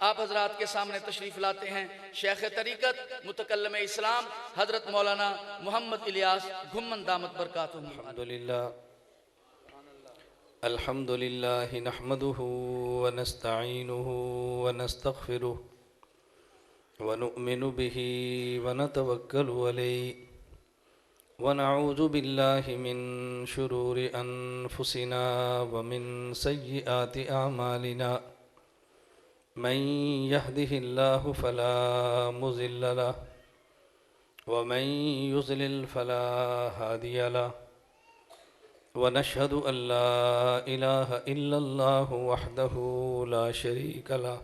आप हजरात के सामने तशरीफ़ लाते हैं शेख तरीक़त मुतकल्लिम इस्लाम हज़रत मौलाना मोहम्मद इलियास घुम्मन दामत बरकातुहू। अल्हम्दुलिल्लाह नहमदुहु व नस्तईनुहु व नस्तगफिरुहु व नु'मिनु बिही व नतवक्कलु अलैहि व नऊज़ु बिल्लाहि मिन शुरूरि अनफुसिना व मिन सय्यिआति अमालिना मन यहदिहिल्लाहु फला मुज़िल्ल लहु व मन युज़लिल फला हादिय लहु व नशहदु अल्ला इलाहा इल्लल्लाहु वहदहु ला शरीक लहु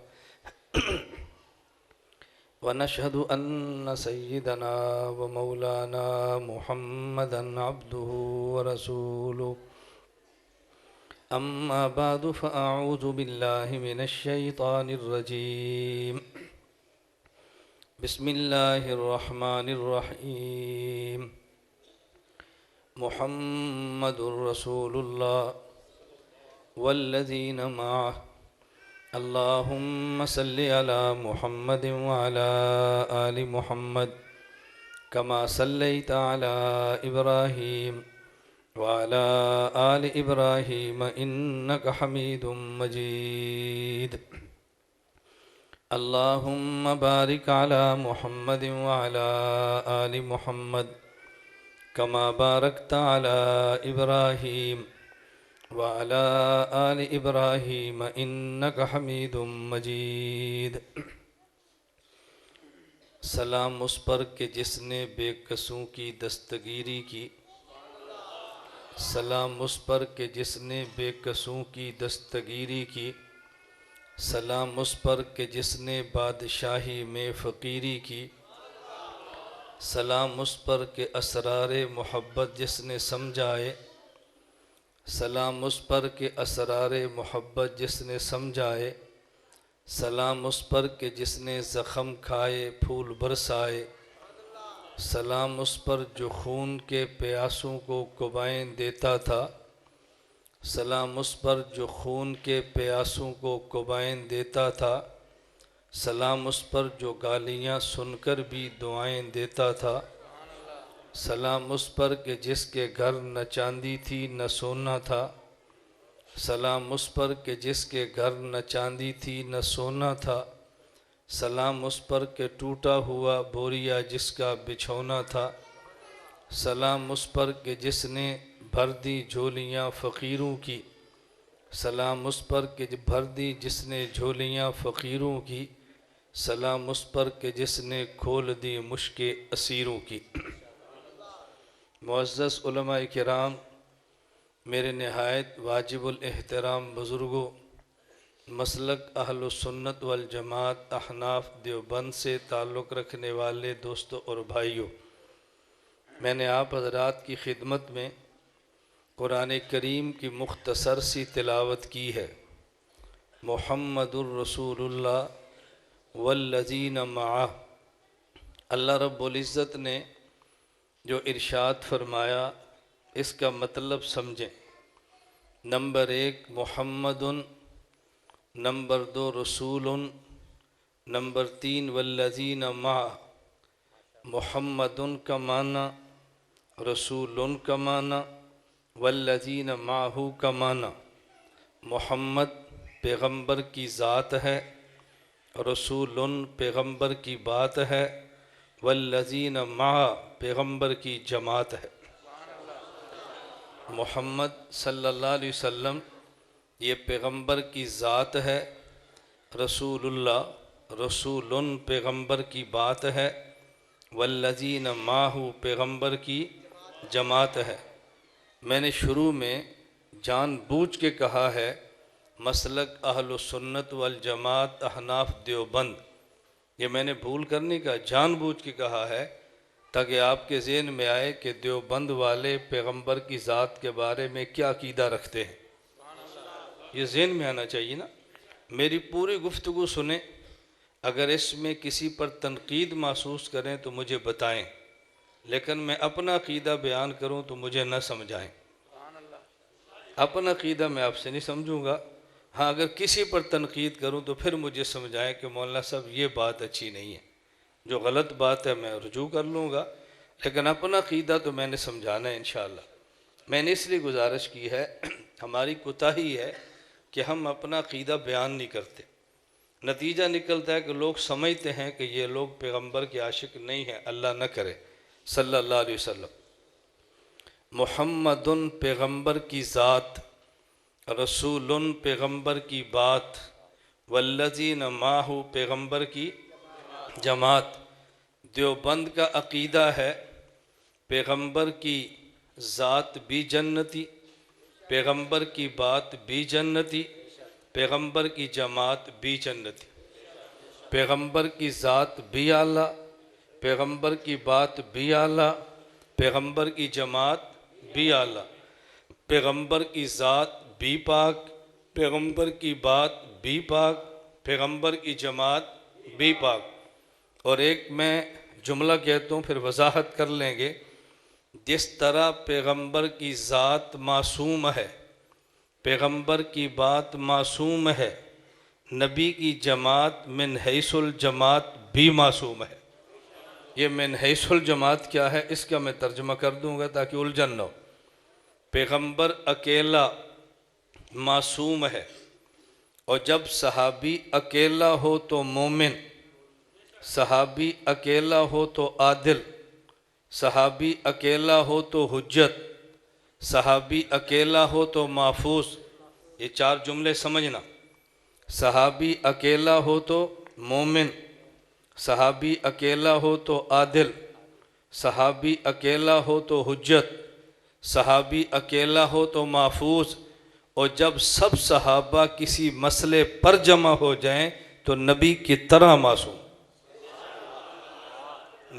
व नशहदु अन्न सय्यिदना व मौलाना मुहम्मदन अब्दुहु व रसूलुहु अम्मा बादु फ़अऊज़ु बिल्लाहि मिनश शैतानिर रजीम बिस्मिल्लाहिर रहमानिर रहीम मुहम्मदुर रसूलुल्लाह वल्लज़ीना मअहु अल्लाहुम्मा सल्लि अला मुहम्मदिन व अला आलि मुहम्मद कमा सल्लैता अला इब्राहीम व अला आलि इब्राहीम इन्नका हमीदुम मजीद। अल्लाहुम्मा बारिक अला मुहम्मदिन व अला आलि मुहम्मद कमा बारकता अला इब्राहीम व अला आलि इब्राहीम इन्नका हमीदुम मजीद। सलाम उस पर के जिसने बेकसों की दस्तगीरी की, सलाम उस पर के जिसने बेकसों की दस्तगीरी की, सलाम उस पर के जिसने बादशाही में फ़कीरी की, सलाम उस पर के असरारे मोहब्बत जिसने समझाए, सलाम उस पर के असरारे मोहब्बत जिसने समझाए, सलाम उस पर के जिसने ज़ख़म खाए फूल बरसाए, सलाम उस पर जो खून के प्यासों को कुबाएं देता था, सलाम उस पर जो खून के प्यासों को कुबाएं देता था, सलाम उस पर जो गालियाँ सुनकर भी दुआएं देता था, सलाम उस पर कि जिसके घर न चांदी थी न सोना था, सलाम उस पर कि जिसके घर न चांदी थी न सोना था, सलाम उस पर कि टूटा हुआ बोरिया जिसका बिछौना था, सलाम उस पर कि जिसने भर दी झोलियाँ फ़कीरों की, सलाम उस पर कि भर दी जिसने झोलियाँ फ़कीरों की, सलाम उस पर कि जिसने खोल दी मुश्के असीरों की। मुअज़्ज़ज़ उलमा किराम, मेरे नहायत वाजिबुल एहतराम बुज़ुर्गों, मसलक अहलुस सुन्नत वल जमात अहनाफ देवबंद से ताल्लुक़ रखने वाले दोस्तों और भाइयों, मैंने आप हज़रात की खिदमत में कुरान करीम की मुख्तसर सी तिलावत की है। मुहम्मदुर रसूलुल्लाह वल्लज़ीना मअहु। अल्लाह रब्बुल इज़्ज़त ने जो इरशाद फरमाया इसका मतलब समझें। नंबर 1 मुहम्मदुन, नंबर 2 रसूलुन, नंबर 3 वल्लज़ीना मअहु। मुहम्मदुन का माना, रसूलुन का माना, वल्लज़ीना मअहु का माना। मुहम्मद पैगंबर की ज़ात है, रसूलुन पैगंबर की बात है, वल्लज़ीना मअहु पैगंबर की जमात है। मुहम्मद सल्लल्लाहु अलैहि वसल्लम ये पैगंबर की ज़ात है, रसूलुल्लाह रसूलुन पैगंबर की बात है, वल्लज़ीना माहू पैगंबर की जमात है। मैंने शुरू में जानबूझ के कहा है मसलक अहलुस सुन्नत वल जमात अहनाफ देवबंद, ये मैंने भूल करने का जानबूझ के कहा है ताकि आपके ज़हन में आए कि देवबंद वाले पैगंबर की ज़ात के बारे में क्या अकीदा रखते हैं। ये ज़हन में आना चाहिए ना। मेरी पूरी गुफ्तगू सुने, अगर इसमें किसी पर तनकीद महसूस करें तो मुझे बताएं, लेकिन मैं अपना अकीदा बयान करूं तो मुझे न समझाएं। अपना अकीदा मैं आपसे नहीं समझूंगा, हाँ, अगर किसी पर तनकीद करूं तो फिर मुझे समझाएं कि मौलाना साहब ये बात अच्छी नहीं है, जो गलत बात है मैं रुजू कर लूँगा, लेकिन अपना अक़ीदा तो मैंने समझाना है इंशाअल्लाह। मैंने इसलिए गुजारिश की है, हमारी कोताही है कि हम अपना अक़ीदा बयान नहीं करते। नतीजा निकलता है कि लोग समझते हैं कि ये लोग पैगंबर के आशिक नहीं हैं, अल्लाह न करे सल्लल्लाहु अलैहि वसल्लम। मुहम्मदुन पैगंबर की ज़ात, रसूलुन पैगंबर की बात, वल्लज़ीन माहू पैगंबर की जमात। देवबंद का अक़ीदा है पैगंबर की ज़ात भी जन्नती, पैगंबर की बात भी जन्नती, पैगंबर की जमात भी जन्नती। पैगंबर की ज़ात भी आला, पैगंबर की बात भी आला, पैगंबर की जमात भी आला, पैगंबर की ज़ात भी पाक, पैगंबर की बात भी पाक, पैगंबर की जमात भी पाक। और एक मैं जुमला कहता हूँ फिर वजाहत कर लेंगे। जिस तरह पैगंबर की ज़ात मासूम है, पैगंबर की बात मासूम है, नबी की जमात मिन हैसुल जमात भी मासूम है। ये मिन हैसुल जमात क्या है इसका मैं तर्जुमा कर दूंगा ताकि उलझन न हो। पैगंबर अकेला मासूम है, और जब सहाबी अकेला हो तो मोमिन, सहाबी अकेला हो तो आदिल, सहाबी अकेला हो तो हुज्जत, सहाबी अकेला हो तो महफूज। ये चार जुमले समझना। सहाबी अकेला हो तो मोमिन, सहाबी अकेला हो तो आदिल, सहाबी अकेला हो तो हुज्जत, सहाबी अकेला हो तो महफूज। और जब सब सहाबा किसी मसले पर जमा हो जाएं तो नबी की तरह मासूम।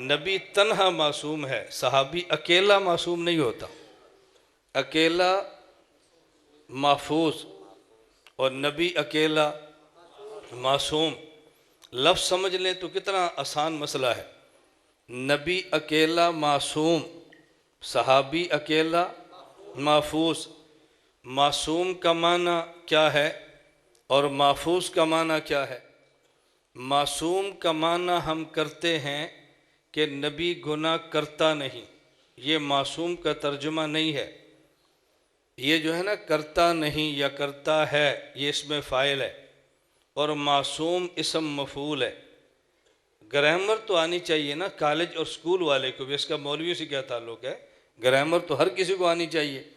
नबी तन्हा मासूम है, सहाबी अकेला मासूम नहीं होता। अकेला महफूज और नबी अकेला मासूम। लफ्ज़ समझ लें तो कितना आसान मसला है। नबी अकेला मासूम, सहाबी अकेला महफूज। मासूम का माना क्या है और महफूज का माना क्या है? मासूम का माना हम करते हैं कि नबी गुनाह करता नहीं, ये मासूम का तर्जुमा नहीं है। ये जो है ना करता नहीं या करता है, ये इसमें फ़ाइल है, और मासूम इसम मफूल है। ग्रामर तो आनी चाहिए ना, कॉलेज और स्कूल वाले को भी। इसका मौलवियों से क्या ताल्लुक़ है? ग्रामर तो हर किसी को आनी चाहिए।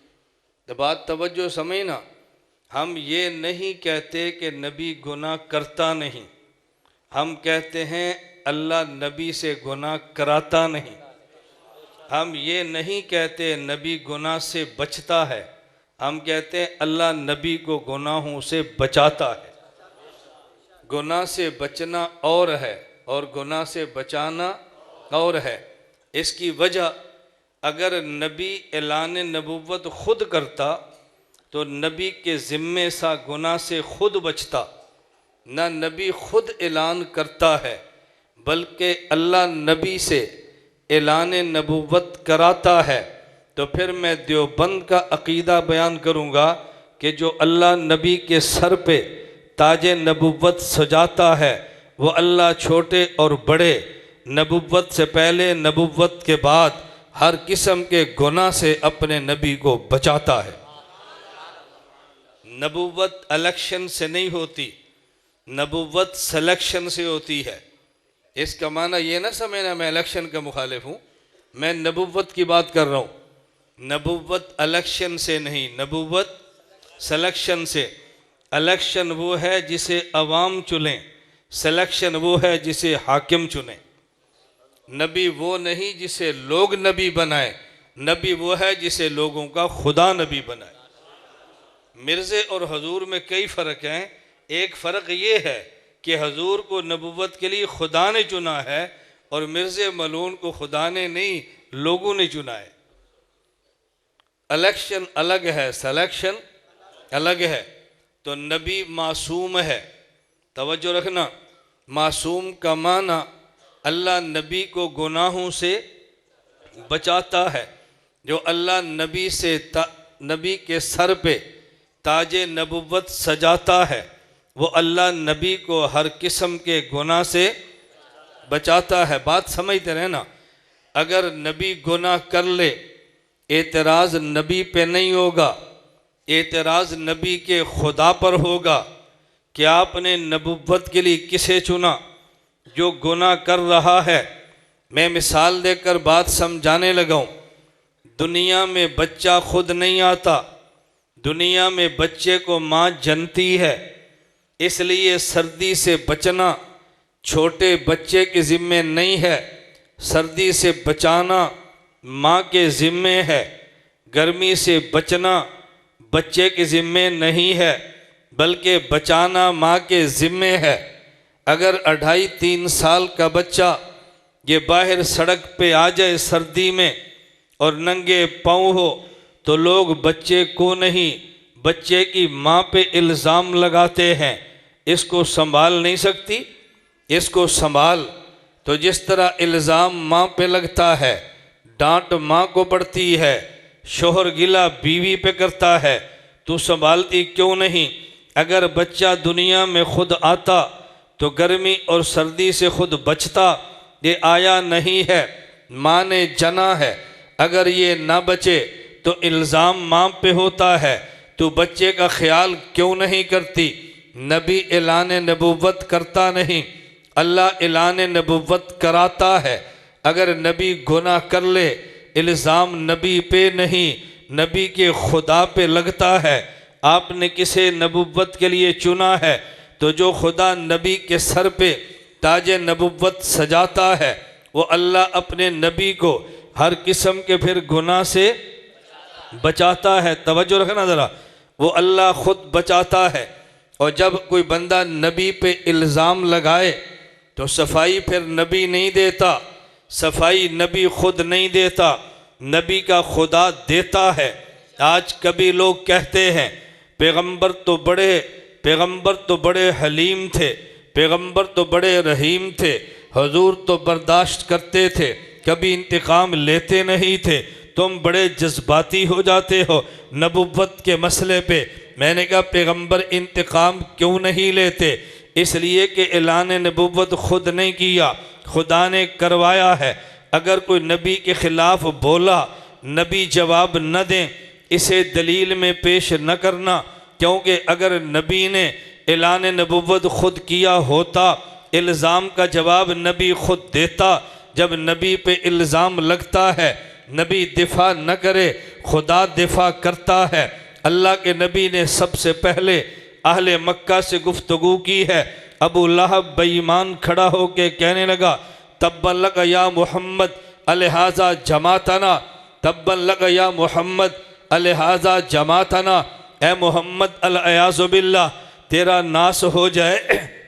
तो बात तवज्जो समझना। हम ये नहीं कहते कि नबी गुनाह करता नहीं, हम कहते हैं अल्लाह नबी से गुनाह कराता नहीं। हम ये नहीं कहते नबी गुनाह से बचता है, हम कहते हैं अल्लाह नबी को गुनाहों से बचाता है। गुनाह से बचना और है और गुनाह से बचाना और है। इसकी वजह, अगर नबी ऐलान नबुव्वत खुद करता तो नबी के ज़िम्मे सा गुनाह से खुद बचता। ना नबी खुद ऐलान करता है, बल्कि अल्लाह नबी से ऐलान नबुव्वत कराता है। तो फिर मैं देवबंद का अक़ीदा बयान करूँगा कि जो अल्लाह नबी के सर पे ताज नबुव्वत सजाता है, वो अल्लाह छोटे और बड़े, नबुव्वत से पहले नबुव्वत के बाद हर किस्म के गुनाह से अपने नबी को बचाता है। नबुव्वत इलेक्शन से नहीं होती, नबुव्वत सिलेक्शन से होती है। इसका माना ये ना समझना मैं इलेक्शन का मुखालिफ हूँ, मैं नबुव्वत की बात कर रहा हूँ। नबुव्वत इलेक्शन से नहीं, नबुव्वत सिलेक्शन से। इलेक्शन वो है जिसे अवाम चुनें, सिलेक्शन वो है जिसे हाकिम चुने। नबी वो नहीं जिसे लोग नबी बनाए, नबी वो है जिसे लोगों का खुदा नबी बनाए। मिर्ज़े और हजूर में कई फ़र्क हैं। एक फ़र्क ये है कि हजूर को नबुव्वत के लिए खुदा ने चुना है और मिर्ज़े मलून को खुदा ने नहीं, लोगों ने चुना है। इलेक्शन अलग है, सिलेक्शन अलग है। तो नबी मासूम है, तवज्जो रखना। मासूम का माना अल्लाह नबी को गुनाहों से बचाता है। जो अल्लाह नबी से नबी के सर पे ताजे नबुव्वत सजाता है, वो अल्लाह नबी को हर किस्म के गुनाह से बचाता है। बात समझते रहना, अगर नबी गुनाह कर ले, एतराज़ नबी पे नहीं होगा, एतराज़ नबी के खुदा पर होगा कि आपने नबुव्वत के लिए किसे चुना। जो गुनाह कर रहा है, मैं मिसाल देकर बात समझाने लगा हूँ। दुनिया में बच्चा खुद नहीं आता, दुनिया में बच्चे को माँ जनती है, इसलिए सर्दी से बचना छोटे बच्चे के ज़िम्मे नहीं है, सर्दी से बचाना माँ के ज़िम्मे है। गर्मी से बचना बच्चे के ज़िम्मे नहीं है, बल्कि बचाना माँ के ज़िम्मे है। अगर 2.5-3 साल का बच्चा ये बाहर सड़क पे आ जाए सर्दी में और नंगे पाँव हो, तो लोग बच्चे को नहीं, बच्चे की माँ पे इल्ज़ाम लगाते हैं, इसको संभाल नहीं सकती, इसको संभाल। तो जिस तरह इल्ज़ाम माँ पे लगता है, डांट माँ को पड़ती है, शोहर गिला बीवी पे करता है, तू संभालती क्यों नहीं। अगर बच्चा दुनिया में खुद आता तो गर्मी और सर्दी से खुद बचता, ये आया नहीं है, माँ ने जना है। अगर ये ना बचे तो इल्ज़ाम माँ पे होता है, तू बच्चे का ख्याल क्यों नहीं करती। नबी ऐलान नबुव्वत करता नहीं, अल्लाह ऐलान नबुव्वत कराता है। अगर नबी गुनाह कर ले, इल्ज़ाम नबी पे नहीं, नबी के खुदा पे लगता है। आपने किसे नबुव्वत के लिए चुना है, तो जो खुदा नबी के सर पे ताजे नबुव्वत सजाता है, वो अल्लाह अपने नबी को हर किस्म के फिर गुनाह से बचाता है। तवज्जो रखना ज़रा, वो अल्लाह ख़ुद बचाता है। और जब कोई बंदा नबी पे इल्ज़ाम लगाए तो सफाई फिर नबी नहीं देता, सफाई नबी खुद नहीं देता, नबी का खुदा देता है। आज कभी लोग कहते हैं पैगंबर तो बड़े हलीम थे, पैगंबर तो बड़े रहीम थे, हुजूर तो बर्दाश्त करते थे, कभी इंतकाम लेते नहीं थे, तुम बड़े जज्बाती हो जाते हो नबुव्वत के मसले पे। मैंने कहा पैगंबर इंतकाम क्यों नहीं लेते, इसलिए कि ऐलान नबुव्वत खुद नहीं किया, खुदा ने करवाया है। अगर कोई नबी के ख़िलाफ़ बोला, नबी जवाब न दें, इसे दलील में पेश न करना, क्योंकि अगर नबी ने ऐलान नबुव्वत खुद किया होता, इल्ज़ाम का जवाब नबी खुद देता। जब नबी पे इल्ज़ाम लगता है, नबी दिफा न करे, खुदा दिफा करता है। अल्लाह के नबी ने सबसे पहले अहले मक्का से गुफ्तगू की है। अबू लहब बेईमान खड़ा होके कहने लगा, तब्बन लक या मोहम्मद अलहाजा जमातना, तब्बन लक या मोहम्मद अलहाजा जमातना। ए मोहम्मद अल-अयाज़ु बिल्लाह, तेरा नाश हो जाए,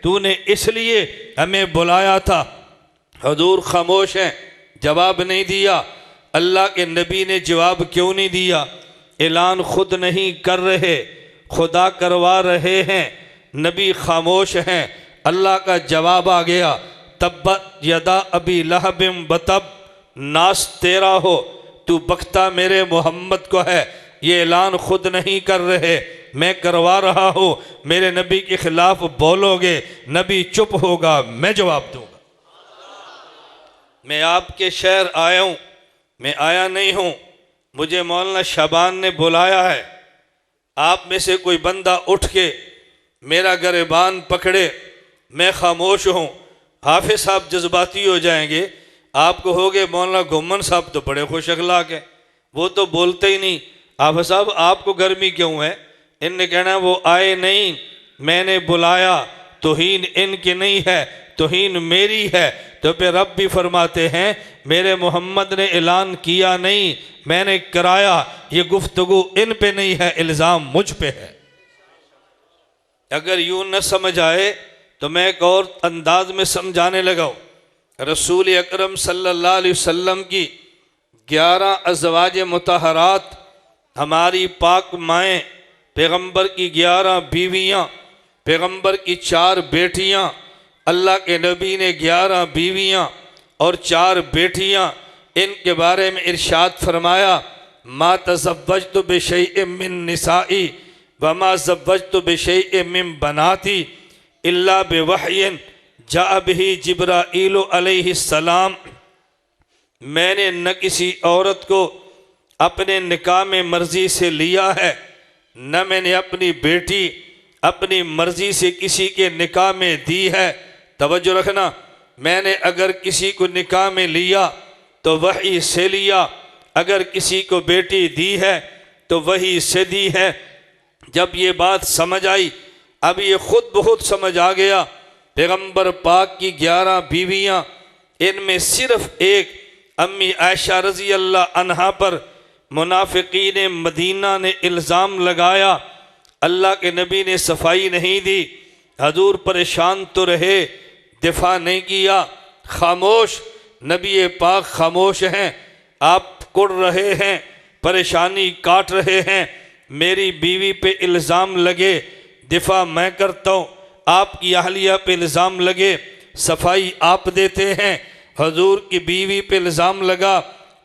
तूने इसलिए हमें बुलाया था। हुजूर खामोश हैं, जवाब नहीं दिया। अल्लाह के नबी ने जवाब क्यों नहीं दिया? ऐलान खुद नहीं कर रहे, खुदा करवा रहे हैं, नबी खामोश हैं। अल्लाह का जवाब आ गया, तब्बत यदा अबी लहबिम बतब, नाश तेरा हो, तू बख्ता मेरे मोहम्मद को है। ये ऐलान खुद नहीं कर रहे, मैं करवा रहा हूँ। मेरे नबी के ख़िलाफ़ बोलोगे, नबी चुप होगा, मैं जवाब दूँगा। मैं आपके शहर आया हूँ, मैं आया नहीं हूँ, मुझे मौलाना शाबान ने बुलाया है। आप में से कोई बंदा उठ के मेरा गिरबान पकड़े, मैं खामोश हूँ, हाफिज साहब जज्बाती हो जाएंगे, आप कहोगे मौलाना घुम्मन साहब तो बड़े खुश अखलाक हैं, वो तो बोलते ही नहीं। हाफिज साहब आपको गर्मी क्यों है? इनने कहना वो आए नहीं, मैंने बुलाया, तौहीन इनकी नहीं है, तौहीन मेरी है। तो फिर रब भी फरमाते हैं, मेरे मोहम्मद ने ऐलान किया नहीं, मैंने कराया, ये गुफ्तगू इन पे नहीं है, इल्ज़ाम मुझ पे है। अगर यूँ न समझ आए तो मैं एक और अंदाज में समझाने लगा हूँ। रसूल अकरम सल्लल्लाहु अलैहि वसल्लम की 11 अज़वाज मुतहरात, हमारी पाक माएँ, पैगंबर की 11 बीवियाँ, पैगंबर की 4 बेटियाँ, अल्लाह के नबी ने 11 बीवियाँ और 4 बेटियाँ, इनके बारे में इरशाद फरमाया, मा तज़व्वजतु बिशैइन मिन निसाई वमा ज़व्वजतु बिशैइन मिन बनाती इल्ला बिवहयिन जा बिही जिब्राईल अलैहिस्सलाम। मैंने न किसी औरत को अपने निकाह में मर्जी से लिया है, न मैंने अपनी बेटी अपनी मर्जी से किसी के निकाह में दी है। तवज्जो रखना, मैंने अगर किसी को निकाह में लिया तो वही से लिया, अगर किसी को बेटी दी है तो वही से दी है। जब ये बात समझ आई, अब ये खुद बहुत समझ आ गया। पैगंबर पाक की 11 बीवियाँ, इनमें सिर्फ एक अम्मी आयशा रज़ी अल्लाह अन्हा पर मुनाफिकीन मदीना ने इल्ज़ाम लगाया। अल्लाह के नबी ने सफाई नहीं दी, हजूर परेशान तो रहे, दिफा नहीं किया, खामोश। नबी पाक खामोश हैं, आप कुड़ रहे हैं, परेशानी काट रहे हैं, मेरी बीवी पे इल्ज़ाम लगे, दिफा मैं करता हूँ, आपकी अहलिया पे इल्ज़ाम लगे, सफाई आप देते हैं। हजूर की बीवी पे इल्ज़ाम लगा,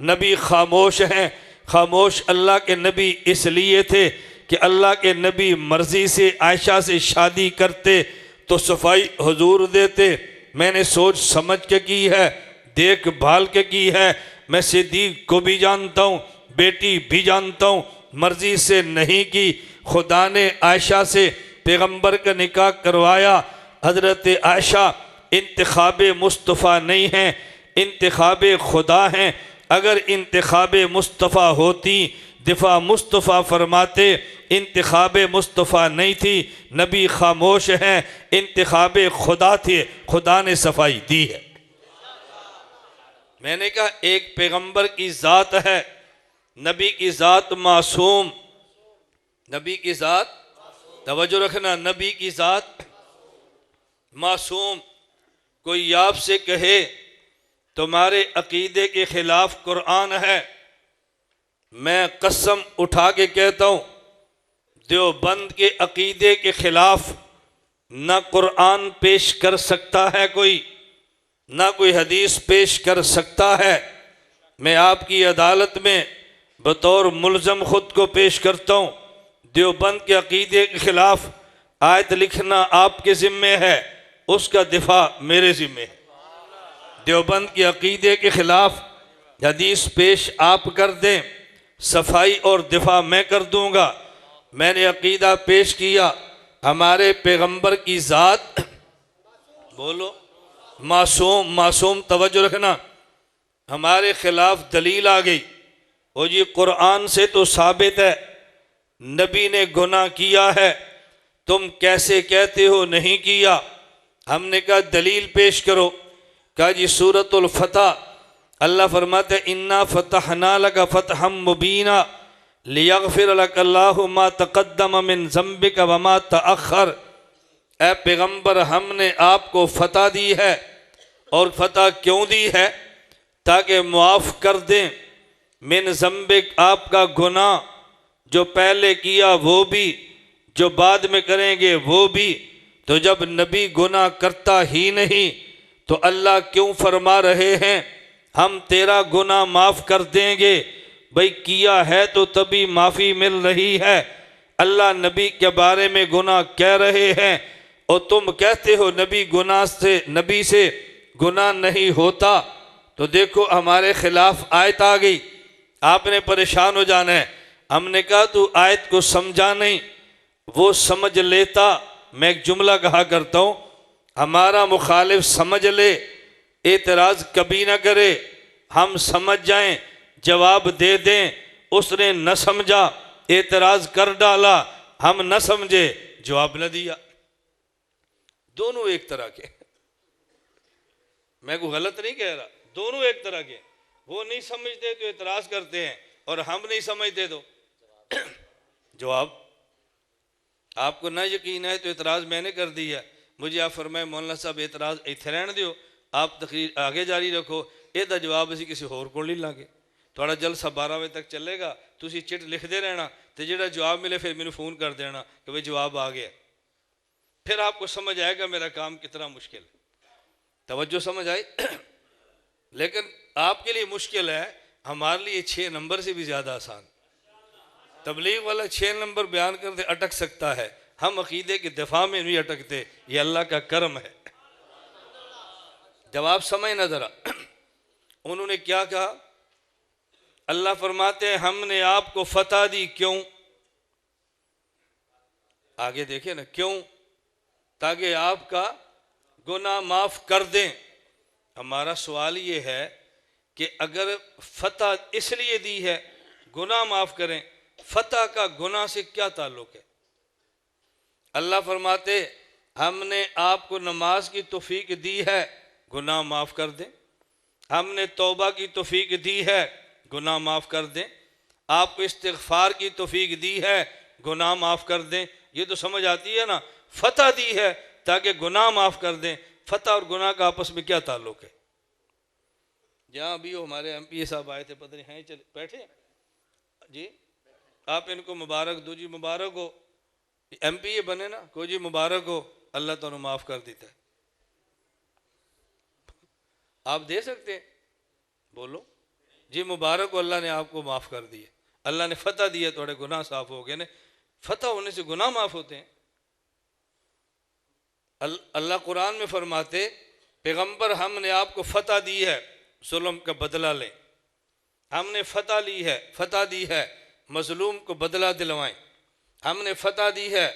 नबी खामोश हैं। खामोश अल्लाह के नबी इसलिए थे कि अल्लाह के नबी मर्ज़ी से आयशा से शादी करते तो सफाई हुजूर देते। मैंने सोच समझ के की है, देख भाल के की है। मैं सिद्दीक़ को भी जानता हूँ, बेटी भी जानता हूँ, मर्ज़ी से नहीं की। खुदा ने आयशा से पैगंबर का निकाह करवाया। हज़रत आयशा इंतखाब मुस्तफ़ा नहीं हैं, इंतखाब खुदा हैं। अगर इंतखाब मुस्तफ़ा होती, दिफा मुस्तफ़ा फरमाते, इंतखाब मुस्तफ़ा नहीं थी, नबी खामोश हैं, इंतखाब खुदा थे, खुदा ने सफाई दी है। मैंने कहा एक पैगंबर की ज़ात है, नबी की ज़ात मासूम, नबी की ज़ात, तवज्जो रखना, नबी की ज़ात मासूम। कोई आपसे कहे तुम्हारे अकीदे के ख़िलाफ़ कुरान है, मैं कसम उठा के कहता हूँ देवबंद के अकीदे के ख़िलाफ़ न कुरान पेश कर सकता है कोई, ना कोई हदीस पेश कर सकता है। मैं आपकी अदालत में बतौर मुल्ज़म ख़ुद को पेश करता हूँ। देवबंद के अकीदे के ख़िलाफ़ आयत लिखना आपके ज़िम्मे है, उसका दिफा मेरे ज़िम्मे है। देवबंद के अकीदे के ख़िलाफ़ हदीस पेश आप कर दें, सफाई और दिफा मैं कर दूँगा। मैंने अकीदा पेश किया, हमारे पैगंबर की ज़ात, बोलो, मासूम, मासूम, तवज्जो रखना, हमारे ख़िलाफ़ दलील आ गई, वो जी कुरान से तो साबित है नबी ने गुनाह किया है, तुम कैसे कहते हो नहीं किया। हमने कहा दलील पेश करो। कहा जी सूरतुल फतह, अल्लाह फरमाते इन्ना फतहना लका फतहम मुबीना लियगफिर लकल्लाहु मा तक़द्दम मिन ज़म्बिका व मा तअख़्ख़र। ए पैगंबर, हमने आपको फतह दी है, और फतह क्यों दी है? ताकि मुआफ़ कर दें मिन ज़म्बिक, आपका गुनाह, जो पहले किया वो भी, जो बाद में करेंगे वो भी। तो जब नबी गुनाह करता ही नहीं तो अल्लाह क्यों फरमा रहे हैं हम तेरा गुनाह माफ़ कर देंगे? भाई किया है तो तभी माफ़ी मिल रही है। अल्लाह नबी के बारे में गुनाह कह रहे हैं और तुम कहते हो नबी गुनाह से, नबी से गुनाह नहीं होता। तो देखो हमारे ख़िलाफ़ आयत आ गई, आपने परेशान हो जाना है। हमने कहा तू आयत को समझा नहीं, वो समझ लेता। मैं एक जुमला कहा करता हूँ, हमारा मुखालिफ समझ ले, एतराज़ कभी ना करे, हम समझ जाएं, जवाब दे दें। उसने न समझा, एतराज़ कर डाला, हम न समझे, जवाब न दिया। दोनों एक तरह के, मैं को गलत नहीं कह रहा, दोनों एक तरह के। वो नहीं समझते तो एतराज़ करते हैं, और हम नहीं समझते तो जवाब। आपको ना यकीन है तो एतराज़ मैंने कर दिया, मुझे आप फरमाए मौलाना साहब एतराज़ इत्थे रहने दियो, आप तकरीर आगे जारी रखो, ਇਹਦਾ जवाब ਅਸੀਂ किसी होर को नहीं लांगे। थोड़ा जलसा 12 बजे तक चलेगा, तुसी चिट लिखते रहना, तो जो जवाब मिले फिर मैंने फ़ोन कर देना कि भाई जवाब आ गया। फिर आपको समझ आएगा मेरा काम कितना मुश्किल है। तवज्जो समझ आई? लेकिन आपके लिए मुश्किल है, हमारे लिए 6 नंबर से भी ज़्यादा आसान। तबलीग वाला 6 नंबर बयान करते अटक सकता है, हम अकीदे के दिफा में नहीं अटकते, ये अल्लाह का करम है। जवाब समझना जरा। उन्होंने क्या कहा? अल्लाह फरमाते हैं हमने आपको फतह दी, क्यों? आगे देखे ना, क्यों? ताकि आपका गुनाह माफ कर दें। हमारा सवाल ये है कि अगर फतह इसलिए दी है गुनाह माफ करें, फतह का गुनाह से क्या ताल्लुक है? अल्लाह फरमाते हमने आपको नमाज की तौफीक दी है, गुनाह माफ कर दें। हमने तौबा की तौफीक दी है, गुनाह माफ कर दें। आपको इस्तिग़फ़ार की तौफीक दी है, गुनाह माफ कर दें। ये तो समझ आती है ना, फतह दी है ताकि गुनाह माफ कर दें। फतह और गुनाह का आपस में क्या ताल्लुक है? जहाँ भी हो हमारे MP साहब आए थे, पता नहीं हैं, चले बैठे जी, आप इनको मुबारक दो जी, मुबारक हो, MP बने ना, को जी मुबारक हो, अल्लाह तो माफ़ कर देता है। आप दे सकते हैं? बोलो जी मुबारक हो, अल्लाह ने आपको माफ़ कर दिया, अल्लाह ने फतह दिया, थोड़े गुनाह साफ हो गए ने। फतह होने से गुनाह माफ़ होते हैं। अल्लाह कुरान में फरमाते पैगंबर हमने आपको फतह दी है, जुल्म का बदला लें। हमने फतह ली है, फतह दी है, मजलूम को बदला दिलवाएं। हमने फतह दी है,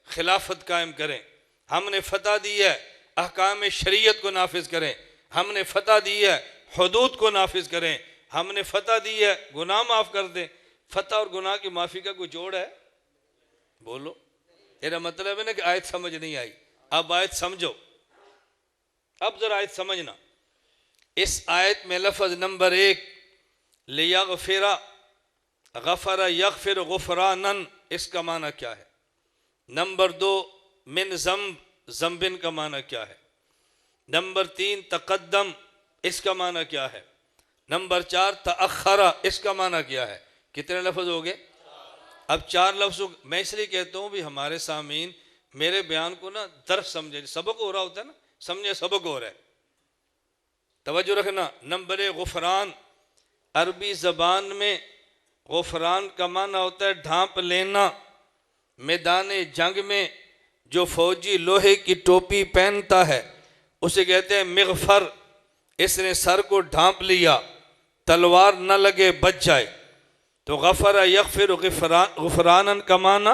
खिलाफत कायम करें। हमने फतह दी है, अहकाम शरीयत को नाफिज करें। हमने फतह दी है, हुदूद को नाफिज करें। हमने फतह दी है, गुनाह माफ़ कर दें। फतह और गुनाह की माफ़ी का कोई जोड़ है? बोलो। तेरा मतलब है ना कि आयत समझ नहीं आई। अब आयत समझो, अब जरा आयत समझना। इस आयत में लफ्ज़ नंबर 1 लियग़फ़िरा, गफ़रा यग़फ़िर गुफ़रानन, इसका माना क्या है? नंबर 2 मिन ज़म्ब, ज़म्बिन का माना क्या है? नंबर 3 तक़द्दम, इसका माना क्या है? नंबर 4 तअख़रा, इसका माना क्या है? कितने लफ्ज़ हो गए? अब 4 लफ्ज़ों। मैं इसलिए कहता हूँ भी हमारे सामीन मेरे बयान को ना दर्स समझे, सबक हो रहा होता है ना, समझे सबक हो रहा है, तवज्जो रखना। नंबर 1 गुफ़रान, अरबी ज़बान में गुफ़रान का माना होता है ढांप लेना। मैदान जंग में जो फौजी लोहे की टोपी पहनता है उसे कहते हैं मिग़फ़र। इसने सर को ढांप लिया, तलवार न लगे बच जाए। तो गफ़रा यग़फ़िर गुफ़रानन का माना,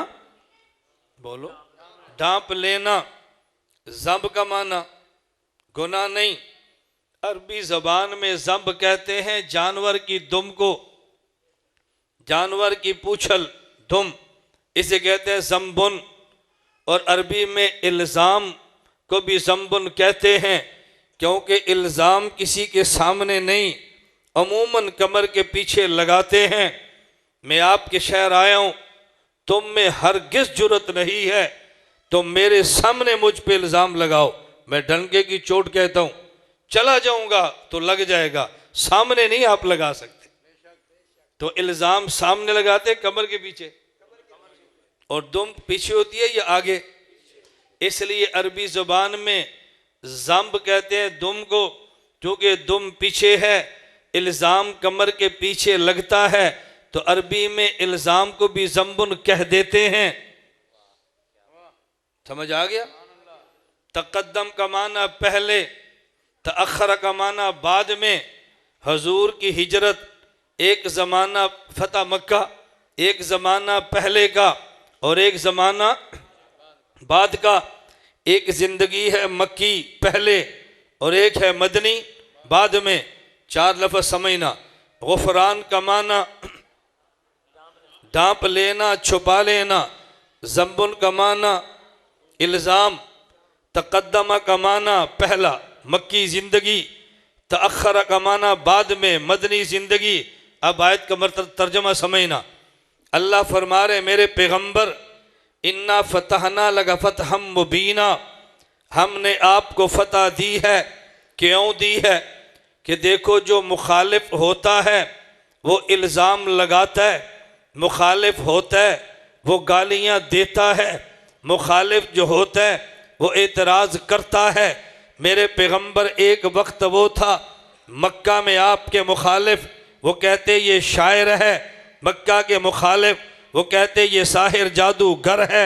बोलो, ढांप लेना। ज़ंब का माना गुनाह नहीं। अरबी ज़बान में ज़ंब कहते हैं जानवर की दुम को, जानवर की पूछल दुम, इसे कहते हैं ज़म्बुन। और अरबी में इल्ज़ाम को भी ज़म्बुन कहते हैं, क्योंकि इल्ज़ाम किसी के सामने नहीं, अमूमन कमर के पीछे लगाते हैं। मैं आपके शहर आया हूँ, तुम में हरगिज़ जुर्रत नहीं है तुम मेरे सामने मुझ पे इल्ज़ाम लगाओ। मैं डंके की चोट कहता हूँ, चला जाऊंगा तो लग जाएगा, सामने नहीं आप लगा सकते। तो इल्ज़ाम सामने लगाते कमर के पीछे, और दुम पीछे होती है या आगे। इसलिए अरबी ज़ुबान में ज़ंब कहते हैं दुम को, क्योंकि दुम पीछे है, इल्ज़ाम कमर के पीछे लगता है। तो अरबी में इल्ज़ाम को भी ज़म्बुन कह देते हैं। समझ आ गया? तक़द्दम का माना पहले, तअख़्ख़र का माना बाद में। हजूर की हिजरत एक ज़माना फतह मक्का, एक ज़माना पहले का और एक ज़माना बाद का। एक ज़िंदगी है मक्की पहले और एक है मदनी बाद में। 4 लफ्ज़ समझना। गुफ़रान का माना ढांप लेना, छुपा लेना। ज़म्बुन का माना इल्ज़ाम। तक़द्दमा का माना पहला मक्की ज़िंदगी, तअख़्ख़र का माना बाद में मदनी ज़िंदगी। अब आयत का तर्जमा समझना। अल्लाह फरमा रहे मेरे पैगंबर, इन्ना फ़तहना लगा फ़तहम मुबीना, हमने आपको फ़तह दी है। क्यों दी है? कि देखो जो मुखालिफ होता है वो इल्ज़ाम लगाता है, मुखालिफ होता है वो गालियाँ देता है, मुखालिफ जो होता है वो एतराज़ करता है। मेरे पैगंबर एक वक्त वो था मक्का में आपके मुखालिफ, वो कहते ये शायर है। मक्का के मुखालिफ वो कहते ये साहिर जादूगर है।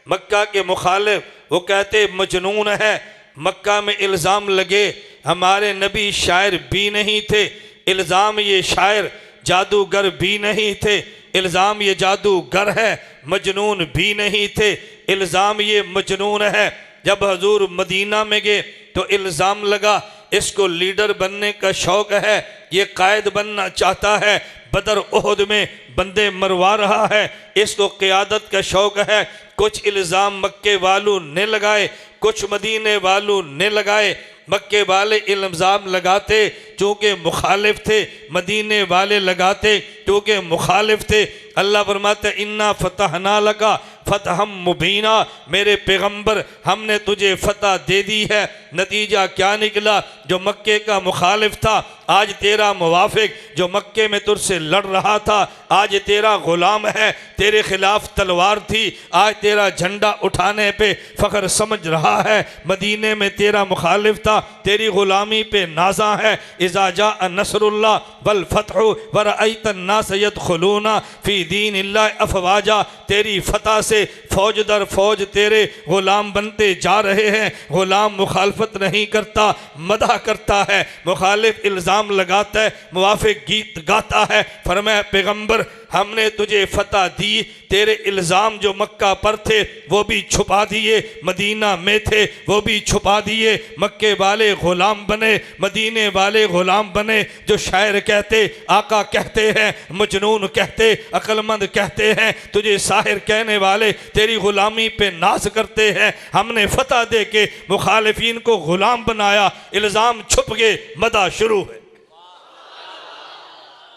मक्का के मुखालिफ वो कहते मजनून है। मक्का में इल्ज़ाम लगे हमारे नबी शायर भी नहीं थे, इल्ज़ाम ये शायर जादूगर भी नहीं थे, इल्ज़ाम ये जादूगर है, मजनून भी नहीं थे, इल्ज़ाम ये मजनून है। जब हजूर मदीना में गए तो इल्ज़ाम लगा इसको लीडर बनने का शौक़ है, ये कायद बनना चाहता है, बदर ओहद में बंदे मरवा रहा है, इसको क़ियादत का शौक़ है। कुछ इल्ज़ाम मक्के वालों ने लगाए, कुछ मदीने वालों ने लगाए। मक्के वाले इल्ज़ाम लगाते चूँकि मुखालिफ थे, मदीने वाले लगाते क्योंकि मुखालिफ थे। अल्लाह फरमाते इन्ना फ़तहना लका फ़तहम मुबीना, मेरे पैगम्बर हमने तुझे फ़तह दे दी है। नतीजा क्या निकला? जो मक्के का मुखालिफ था आज तेरा मुवाफिक, जो मक्के में तुझसे लड़ रहा था आज तेरा ग़ुलाम है, तेरे खिलाफ तलवार थी आज तेरा झंडा उठाने पे फ़ख्र समझ रहा है। मदीने में तेरा मुखालिफ था, तेरी ग़ुलामी पे नाज़ा है। इज़ा जाअ नसरुल्लाह वल फ़तहु व रअयतन नास यदखुलूना फ़ी दीनिल्लाहि अफ़वाजा, तेरी फ़तह से फ़ौज दर फ़ौज तेरे ग़ुलाम बनते जा रहे हैं। ग़ुलाम मुखालफत नहीं करता, मदह करता है। मुखालिफ इल्ज़ाम लगाता है, मुवाफ़िक गीत गाता है। फरमाया पैगम्बर हमने तुझे फ़तह दी, तेरे इल्ज़ाम जो मक्का पर थे वो भी छुपा दिए, मदीना में थे वो भी छुपा दिए। मक्के वाले ग़ुलाम बने, मदीने वाले ग़ुलाम बने। जो शायर कहते आका कहते हैं, मजनून कहते, अक्लमंद कहते हैं, तुझे साहिर कहने वाले तेरी ग़ुलामी पे नाज करते हैं। हमने फ़तह दे के मुखालिफिन को ग़ुलाम बनाया, इल्ज़ाम छुप गए, मदा शुरू है।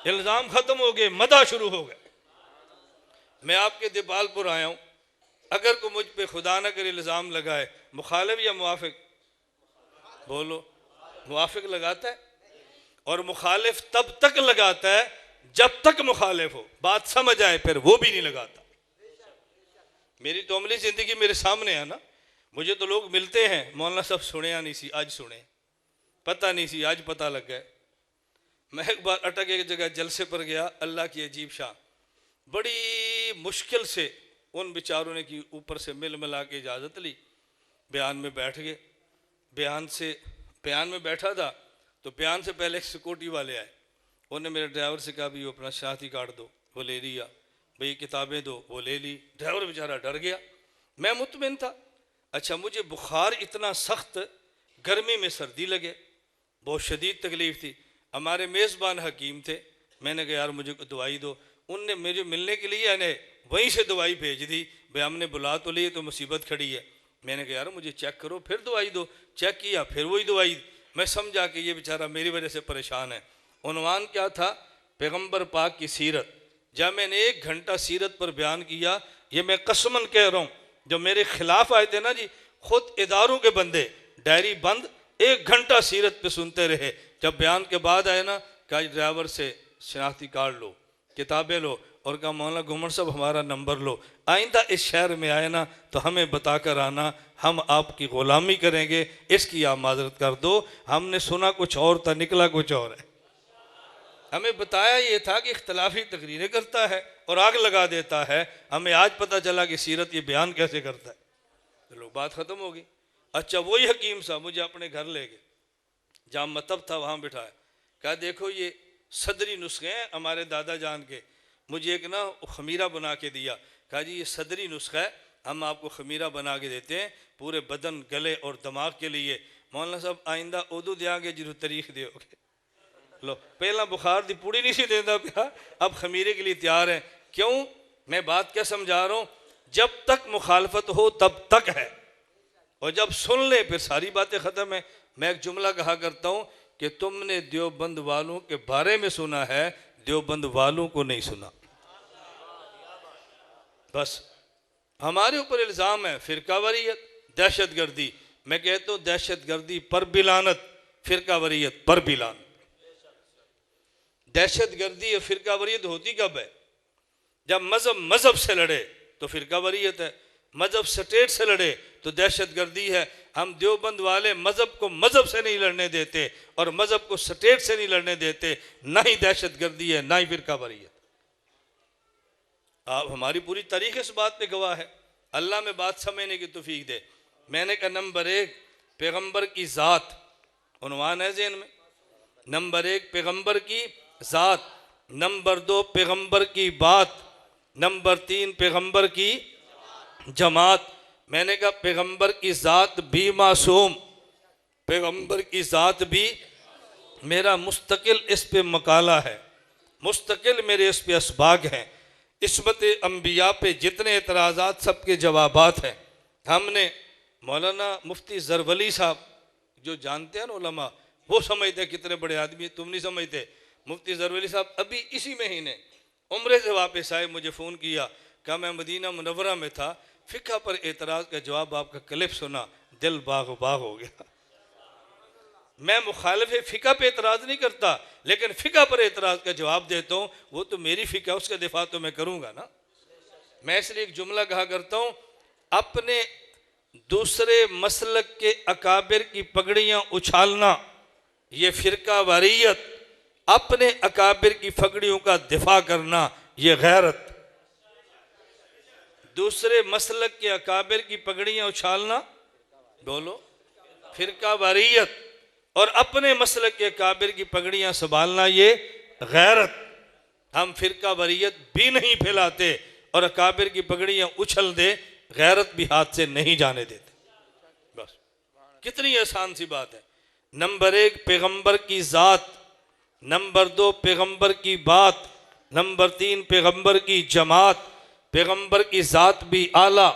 इल्ज़ाम ख़त्म हो गए, मदा शुरू हो गए। मैं आपके दिपालपुर आया हूँ, अगर कोई मुझ पे खुदा न करे इल्ज़ाम लगाए, मुखालिफ या मुवाफिक? बोलो। मुवाफिक लगाता है और मुखालिफ तब तक लगाता है जब तक मुखालिफ हो, बात समझ आए, फिर वो भी नहीं लगाता। मेरी तो अमली ज़िंदगी मेरे सामने है ना। मुझे तो लोग मिलते हैं, मौलाना साहब सुने या नहीं सी, आज सुने, पता नहीं सी, आज पता लग गया। मैं एक बार अटक एक जगह जलसे पर गया, अल्लाह की अजीब शान, बड़ी मुश्किल से उन बेचारों ने की ऊपर से मिल मिला के इजाज़त ली, बयान में बैठ गए। बयान में बैठा था तो बयान से पहले एक सिक्योरिटी वाले आए, उन्होंने मेरे ड्राइवर से कहा भी वो अपना शनाख्ती कार्ड दो, वो ले लिया। भाई किताबें दो, वो ले ली। ड्राइवर बेचारा डर गया, मैं मुतमिन था। अच्छा, मुझे बुखार इतना सख्त, गर्मी में सर्दी लगे, बहुत शदीद तकलीफ़ थी। हमारे मेज़बान हकीम थे, मैंने कहा यार मुझे दवाई दो। उनने मुझे मिलने के लिए यानी वहीं से दवाई भेज दी। भाई हमने बुला तो ली, तो मुसीबत खड़ी है। मैंने कहा यार मुझे चेक करो, फिर दवाई दो। चेक किया, फिर वही दवाई। मैं समझा कि ये बेचारा मेरी वजह से परेशान है। उन्वान क्या था? पैगम्बर पाक की सीरत। जब मैंने 1 घंटा सीरत पर बयान किया, ये मैं कसमन कह रहा हूँ, जो मेरे खिलाफ आए थे ना जी, खुद इदारों के बंदे डायरी बंद 1 घंटा सीरत पे सुनते रहे। जब बयान के बाद आए ना, कहा ड्राइवर से शनाख्ती कार्ड लो, किताबें लो, और कहा मौलाना घुमर साहब हमारा नंबर लो, आइंदा इस शहर में आए ना तो हमें बता कर आना, हम आपकी ग़ुलामी करेंगे, इसकी आप माजरत कर दो। हमने सुना कुछ और था, निकला कुछ और है। हमें बताया ये था कि इख्तलाफी तकरीरें करता है और आग लगा देता है। हमें आज पता चला कि सीरत ये बयान कैसे करता है। तो लोग बात ख़त्म हो गई। अच्छा, वही हकीम साहब मुझे अपने घर ले गए, जहाँ मतब था वहाँ बिठाया, कहा देखो ये सदरी नुस्खे हैं हमारे दादा जान के। मुझे एक ना खमीरा बना के दिया, कहा जी ये सदरी नुस्खा है, हम आपको खमीरा बना के देते हैं पूरे बदन, गले और दिमाग के लिए। मौलाना साहब आइंदा उदू देंगे जरूर तारीख दोगे। लो, पहला बुखार दी पूड़ी नहीं सी देता पिया, अब खमीरे के लिए तैयार है। क्यों? मैं बात क्या समझा रहा हूँ, जब तक मुखालफत हो तब तक है, और जब सुन ले फिर सारी बातें ख़त्म है। मैं एक जुमला कहा करता हूँ कि तुमने देवबंद वालों के बारे में सुना है, देवबंद वालों को नहीं सुना। बस हमारे ऊपर इल्ज़ाम है फ़िरकावरियत, दहशतगर्दी। मैं कहता हूँ दहशतगर्दी पर भी लानत, फ़िरकावरियत पर भी लानत। दहशतगर्दी और फ़िरकावरियत होती कब है? जब मज़हब से लड़े तो फ़िरकावरियत है, मज़हब स्टेट से लड़े तो दहशतगर्दी है। हम देवबंद वाले मज़हब को मज़हब से नहीं लड़ने देते और मज़हब को स्टेट से नहीं लड़ने देते, ना ही दहशतगर्दी है ना ही फ़िरकावरियत। आप हमारी पूरी तारीख इस बात पे गवाह है। अल्लाह में बात समझने की तौफीक दे। मैंने कहा नंबर 1 पैगंबर की ज़ात, उन्वान है ज़हन में। नंबर 1 पैगंबर की ज़ात, नंबर 2 पैगंबर की बात, नंबर 3 पैगंबर की जमात। मैंने कहा पैगंबर की ज़ात भी मासूम, पैगंबर की ज़ात भी, मेरा मुस्तकिल इस पे मकाला है, मुस्तकिल मेरे इस पे असबाग हैं। इस्मत अम्बिया पे जितने एतराज़ात सबके जवाबात हैं। हमने मौलाना मुफ्ती ज़रवली साहब जो जानते हैं ना उलमा, वो समझते हैं कितने बड़े आदमी, तुम नहीं समझते। मुफ्ती ज़रवली साहब अभी इसी महीने उम्रे से वापस आए, मुझे फ़ोन किया, कहा मैं मदीना मुनव्वरा में था, फ़िक़्ह पर एतराज़ का जवाब आपका क्लिप सुना, दिल बाग बाग हो गया। मैं मुखालिफ फ़िक़्ह पे एतराज़ नहीं करता, लेकिन फ़िक़्ह पर एतराज़ का जवाब देता हूँ। वो तो मेरी फ़िक़्ह है, उसका दिफा तो मैं करूँगा ना। मैं इसलिए एक जुमला कहा करता हूँ, अपने दूसरे मसलक के अकाबिर की पगड़ियाँ उछालना ये फ़िरका वारियत, अपने अकाबिर की पगड़ियों का दिफा करना ये गैरत। दूसरे मसलक के अकाबिर की पगड़ियाँ उछालना, बोलो, फ़िरका वारियत, और अपने मसलक के अकाबिर की पगड़ियाँ संभालना ये गैरत। हम फ़िरका वारियत भी नहीं फैलाते और अकाबिर की पगड़ियाँ उछल दे, गैरत भी हाथ से नहीं जाने देते। बस कितनी आसान सी बात है। नंबर 1 पैगंबर की ज़ात, नंबर 2 पैगंबर की बात, नंबर 3 पैगंबर की जमात। पैगंबर की ज़ात भी आला,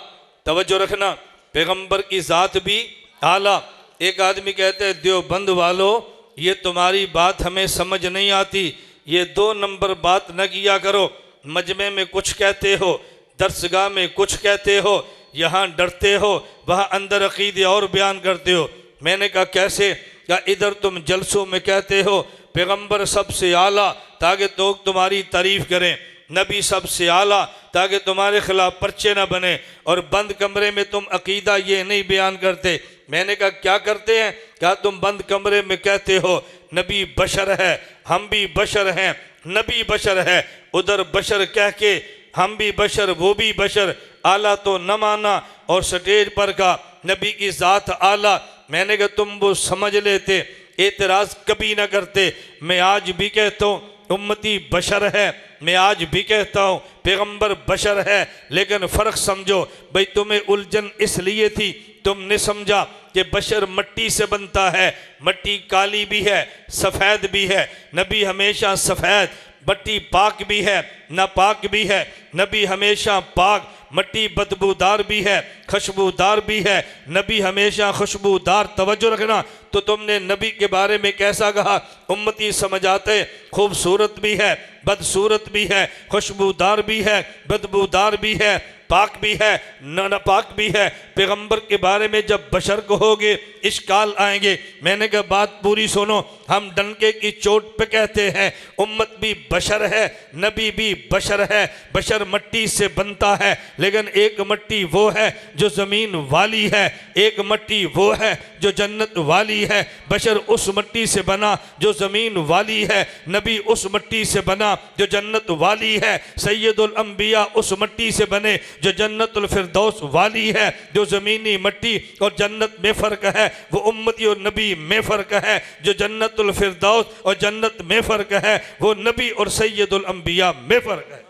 तवज्जो रखना, पैगंबर की ज़ात भी आला। एक आदमी कहते हैं देवबंद वालों, ये तुम्हारी बात हमें समझ नहीं आती, ये 2 नंबर बात न किया करो। मजमे में कुछ कहते हो, दरसगाह में कुछ कहते हो, यहाँ डरते हो, वहाँ अंदर अकीदे और बयान करते हो। मैंने कहा कैसे? क्या इधर तुम जलसों में कहते हो पैगंबर सबसे आला ताकि तो तुम्हारी तारीफ करें, नबी सबसे आला ताकि तुम्हारे खिलाफ पर्चे ना बने, और बंद कमरे में तुम अकीदा ये नहीं बयान करते। मैंने कहा क्या करते हैं? क्या तुम बंद कमरे में कहते हो नबी बशर है, हम भी बशर हैं, नबी बशर है, उधर बशर कह के हम भी बशर वो भी बशर, आला तो न माना, और स्टेज पर का नबी की ज़ात आला। मैंने कहा तुम वो समझ लेते, एतराज़ कभी ना करते। मैं आज भी कहता हूँ उम्मती बशर है, मैं आज भी कहता हूँ पैगंबर बशर है, लेकिन फ़र्क समझो भाई। तुम्हें उलझन इसलिए थी, तुमने समझा कि बशर मट्टी से बनता है, मट्टी काली भी है सफ़ेद भी है, नबी हमेशा सफ़ेद, मट्टी पाक भी है नापाक भी है, नबी हमेशा पाक, मट्टी बदबूदार भी है खुशबूदार भी है, नबी हमेशा खुशबूदार। तवज्जो रखना। तो तुमने नबी के बारे में कैसा कहा? उम्मती समझ आते, खूबसूरत भी है बदसूरत भी है, खुशबूदार भी है बदबूदार भी है, पाक भी है नापाक भी है। पैगंबर के बारे में जब बशर कहोगे इश्काल आएंगे। मैंने कहा बात पूरी सुनो, हम डंके की चोट पे कहते हैं उम्मत भी बशर है, नबी भी बशर है। बशर मट्टी से बनता है, लेकिन एक मट्टी वो है जो ज़मीन वाली है, एक मट्टी वो है जो जन्नत वाली है। बशर उस मट्टी से बना जो ज़मीन वाली है, नबी उस मट्टी से बना जो जन्नत वाली है, सैयदुल अंबिया उस मट्टी से बने जो जन्नतुल फिरदौस वाली है। जो ज़मीनी मट्टी और जन्नत में फ़र्क है वो उम्मती और नबी में फ़र्क है, जो जन्नतुल फिरदौस और जन्नत में फ़र्क है वो नबी और सैयदुल अंबिया में फ़र्क है।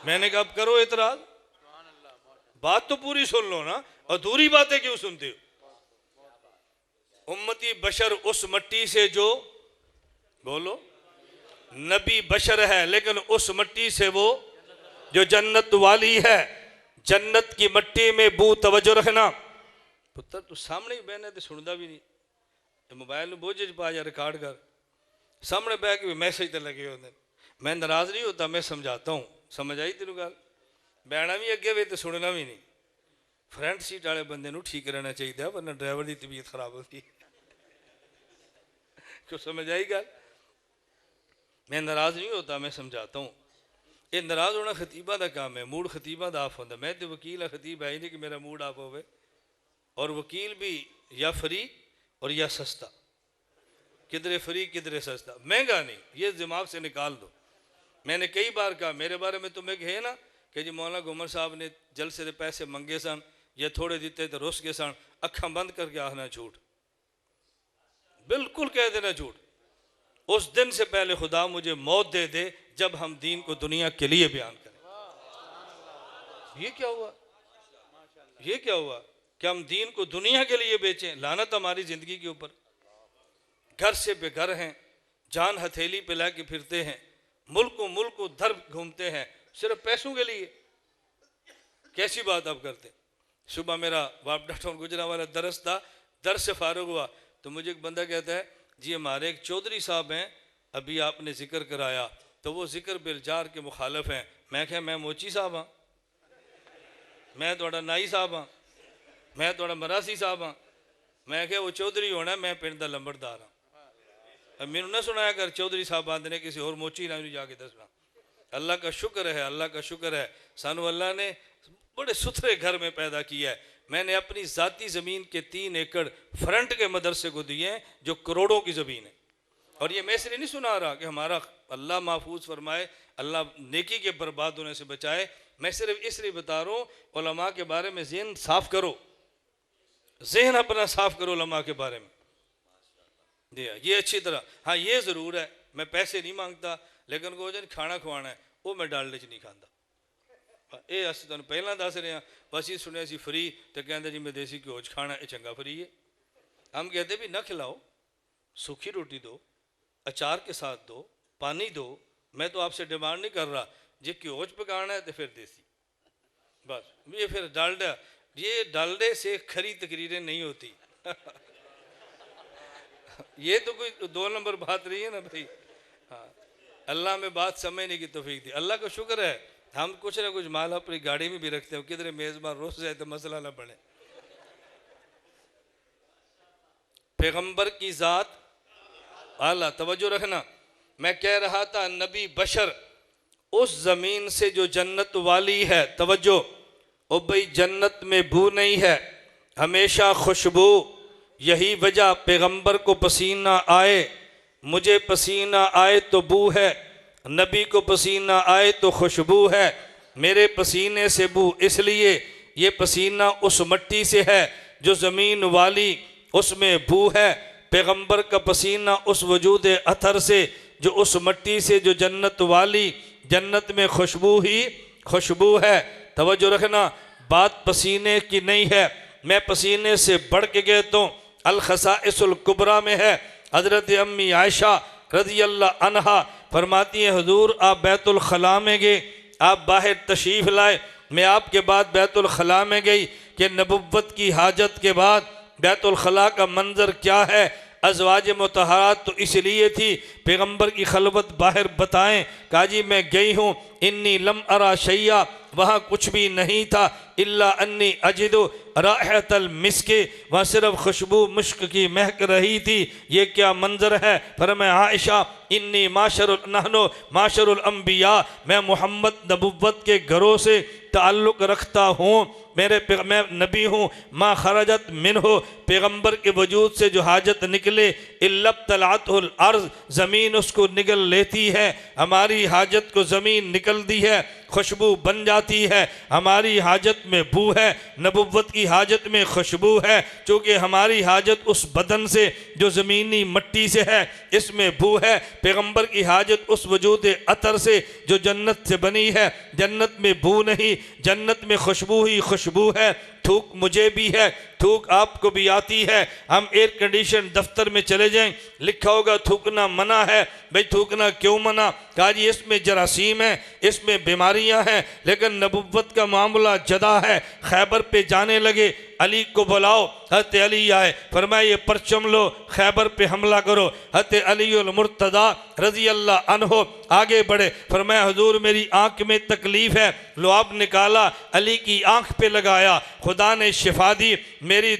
मैंने कहा अब करो एतराज़, बात तो पूरी सुन लो ना, अधूरी बातें क्यों सुनते हो? उम्मती बशर उस मट्टी से जो, बोलो, नबी बशर है लेकिन उस मट्टी से वो जो जन्नत वाली है। जन्नत की मट्टी में बू, तवज्जो रखना पुत्र, तू सामने ही बहने तो सुनता भी नहीं, मोबाइल में बोझ पा जा रिकॉर्ड कर, सामने बह के मैसेज तो लगे होते। मैं नाराज़ नहीं होता, मैं समझाता हूँ। समझ आई तेन गल? बहना भी अगे वे तो सुनना भी नहीं। फ्रंट सीट वाले बंदे नूं ठीक रहना चाहिए, वरना ड्राइवर की तबीयत खराब होती है। क्यों? समझ आई गल? मैं नाराज़ नहीं होता, मैं समझाता हूँ। ये नाराज़ होना खतीबा का काम है, मूड खतीबा का ऑफ होता। मैं तो वकील है, खतीब है ही नहीं कि मेरा मूड ऑफ होवे। और वकील भी या फ्री और या सस्ता, किधरे फ्री किधरे सस्ता, महंगा नहीं, ये दिमाग से निकाल दो। मैंने कई बार कहा, मेरे बारे में तुम्हें कहे ना कि जी मौलाना घुमर साहब ने जलसे दे पैसे मंगे सन या थोड़े दिते तो रुस गए सन, अखा बंद करके आखना झूठ, बिल्कुल कह देना झूठ। उस दिन से पहले खुदा मुझे मौत दे दे जब हम दीन को दुनिया के लिए बयान करें। ये क्या हुआ, ये क्या हुआ कि हम दीन को दुनिया के लिए बेचें? लानत हमारी जिंदगी के ऊपर। घर से बेघर हैं, जान हथेली पे ला के फिरते हैं, मुल्क धर घूमते हैं सिर्फ पैसों के लिए। कैसी बात आप करते? सुबह मेरा वापडा टाउन गुजरावाला दरस था, दरस से फारुग हुआ तो मुझे एक बंदा कहता है जी हमारे एक चौधरी साहब हैं, अभी आपने जिक्र कराया तो वो जिक्र बिलजार के मुखालफ हैं। मैं क्या, मैं मोची साहब हाँ, मैं थोड़ा नाई साहब हाँ, मैं थोड़ा मरासी साहब हाँ। मैं क्या वो चौधरी होना, मैं पिंड दा लंबड़दार हाँ। मैनू ना सुनाया कर चौधरी साहब आते ने किसी और मोची ना जाके दसना। अल्लाह का शुक्र है, अल्लाह का शुक्र है, सानू अल्लाह ने बड़े सुथरे घर में पैदा किया है। मैंने अपनी ज़ाती ज़मीन के 3 एकड़ फ्रंट के मदरसे को दिए हैं जो करोड़ों की ज़मीन है। और ये मैं इसलिए नहीं सुना रहा कि हमारा अल्लाह महफूज फरमाए, अल्लाह नेकी के बर्बाद होने से बचाए। मैं सिर्फ इसलिए बता रहा हूँ उलमा के बारे में ज़हन साफ़ करो, जहन अपना साफ़ करो उलमा के बारे में। ये अच्छी तरह, हाँ ये ज़रूर है मैं पैसे नहीं मांगता, लेकिन को जन खाना खवाना है वो मैं डालने च नहीं खाता। ये अस तुहानू पहला दस रहे हैं, बस ये सुनिया सी फ्री तो कहते जी मैं देसी घ्यो च खाना, ये चंगा फ्री है। हम कहते भी ना खिलाओ, सूखी रोटी दो, अचार के साथ दो, पानी दो। मैं तो आपसे डिमांड नहीं कर रहा, जे घ्यो च पकाना है तो फिर देसी बस। ये फिर डालडा, ये डालडे से खरी तकरीरें नहीं होती ये तो कोई 2 नंबर बात रही है ना भाई। हाँ, अल्लाह में बात समझने की तौफीक दी। अल्लाह का शुक्र है हम कुछ ना कुछ माल अपनी गाड़ी में भी रखते हो, किधर मेज़बान रोस जाए तो मसला ना बने। पैगंबर की ज़ात आला, तवज्जो रखना। मैं कह रहा था नबी बशर उस ज़मीन से जो जन्नत वाली है, तवज्जो, ओ भाई जन्नत में बू नहीं है, हमेशा खुशबू। यही वजह पैगंबर को पसीना आए, मुझे पसीना आए तो बू है, नबी को पसीना आए तो खुशबू है। मेरे पसीने से बू इसलिए, ये पसीना उस मट्टी से है जो ज़मीन वाली, उसमें बू है। पैगंबर का पसीना उस वजूद अथर से जो उस मट्टी से जो जन्नत वाली, जन्नत में खुशबू ही खुशबू है। तवज्जो रखना, बात पसीने की नहीं है, मैं पसीने से बढ़ के कहता हूँ। अल खसाइसुल कुबरा में है, हज़रत अम्मी आयशा रज़ी अल्लाह अन्हा फरमाती हैं हुजूर आप बैतुल खला में गए, आप बाहर तशरीफ़ लाए, मैं आपके बाद बैतुल खला में गई कि नबुव्वत की हाजत के बाद बैतुल खला का मंजर क्या है। अज़वाज मुतहरात तो इसलिए थी पैगंबर की खलवत बाहर बताएं। कहा जी मैं गई हूँ, इन्नी लम अरा शैया, वहाँ कुछ भी नहीं था, इल्ला अन्नी अजिदु राहतल मिस्के, वहाँ सिर्फ खुशबू मुश्क की महक रही थी। ये क्या मंजर है? फरमाया आयशा इन्नी माशरुल नहनो माशरुल अंबिया, मैं मोहम्मद नबुव्वत के घरों से ताल्लुक़ रखता हूँ, मैं नबी हूँ। माँ खरजत मिन हो, पैगंबर के वजूद से जो हाजत निकले, इल्लब तलातुल अर्ज़, ज़मीन उसको निगल लेती है। हमारी हाजत को ज़मीन निकल दी है, खुशबू बन जाती है। हमारी हाजत में बू है, नबुव्वत की हाजत में खुशबू है। चूँकि हमारी हाजत उस बदन से जो ज़मीनी मट्टी से है, इसमें बू है। पैगंबर की हाजत उस वजूद अतर से जो जन्नत से बनी है, जन्नत में बू नहीं, जन्नत में खुशबू ही खुशबू है। थूक मुझे भी है, थूक आपको भी आती है। हम एयर कंडीशन दफ्तर में चले जाएं, लिखा होगा थूकना मना है। भाई थूकना क्यों मना? कहा जी इसमें जरासीम है, इसमें बीमारियां हैं, लेकिन नबुव्वत का मामला जदा है। खैबर पे जाने लगे, अली को बुलाओ, हज़रत अली आए, फरमाया ये परचम लो, खैबर पे हमला करो। हज़रत अलीउल मुर्तज़ा रज़ी अल्लाह अन्हो आगे बढ़े, फरमाया हुजूर मेरी आँख में तकलीफ़ है, लुआब निकाला, अली की आँख पे लगाया, खुदा ने शिफा दी। मेरी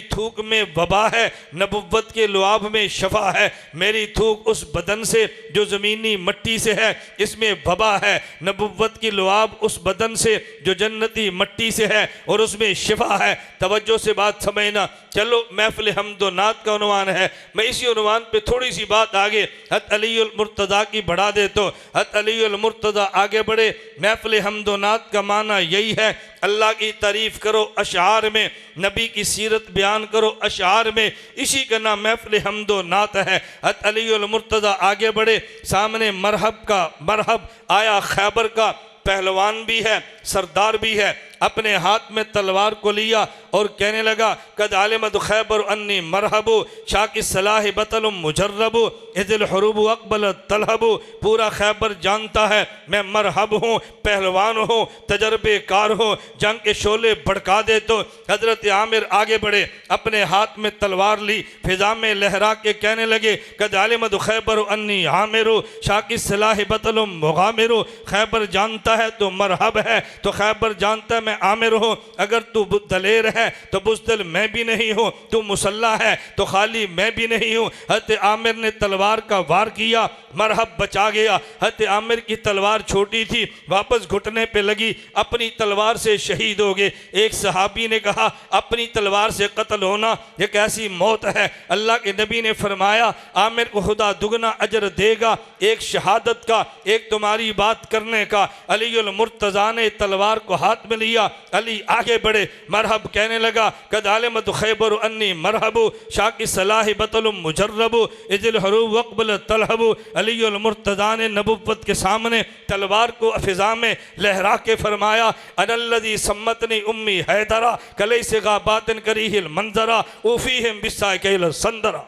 थूक में वबा है, नबुव्वत के लुआब में शफा है। मेरी थूक उस बदन से जो ज़मीनी मट्टी से है, इसमें वबा है। नबुव्वत की लुआब उस बदन से जो जन्नती मट्टी से है, और उसमें उसमें शिफा है। तवज्जो से बात समझना। चलो महफिल हम्दो नात का उन्वान है, मैं इसी उन्वान पे थोड़ी सी बात आगे हत अलीउल मुर्तज़ा की बढ़ा दे तो हत अलीउल मुर्तज़ा आगे बढ़े। महफिल हम्दो नात का माना यही है, अल्लाह की तारीफ़ करो अशार में, नबी की सीरत बयान करो अशार में, इसी का नाम महफिल हम्दो नात है। हत अलीउल मुर्तज़ा आगे बढ़े। सामने मरहब का मरहब आया, खैबर का पहलवान भी है, सरदार भी है, अपने हाथ में तलवार को लिया और कहने लगा कद आलिमत खैबर अन्नी मरहबू शाकी सलाह बतलुम मुजर्रबू इदिल हुरूबु अकबल तलहबू। पूरा खैबर जानता है मैं मरहब हूँ, पहलवान हूँ, तजर्बेकार हूँ, जंग के शोले भड़का दे। तो हजरत आमिर आगे बढ़े, अपने हाथ में तलवार ली, फिजा में लहरा के कहने लगे कद आलिमत खैबर अन्नी आमिरू शाकी सलाह बतलुम मुगामिरू। खैबर जानता है तो मरहब है, तो खैबर जानता है मैं आमिर हूँ। अगर तू दलेर है तो बुज़दिल मैं भी नहीं हूँ, तू मुसल्ला है तो खाली मैं भी नहीं हूँ। हज़रत आमिर ने तलवार का वार किया, मरहब बचा गया। हज़रत आमिर की तलवार छोटी थी, वापस घुटने पे लगी, अपनी तलवार से शहीद हो गए। एक सहाबी ने कहा अपनी तलवार से कत्ल होना एक ऐसी मौत है, अल्लाह के नबी ने फरमाया आमिर को खुदा दुगना अजर देगा, एक शहादत का, एक तुम्हारी बात करने का। अलीउल मुर्तज़ा ने तलवार को हाथ में लिया, अली आगे बढ़े, मरहब कहने लगा कद आलिमत खैबर अन्नी मरहबू शाकी सलाह बतलुम मुजर्रबू इदिल हुरूब अकबल तलहबू। अलीउल मुर्तज़ा ने नबुव्वत के सामने तलवार को फिजा में लहरा के फरमाया अनल्लज़ी सम्मतनी उम्मी हैदरा कलई से गाबातन करीहिल मंजरा उफ़ीहिम बिस्साइकिल संदरा।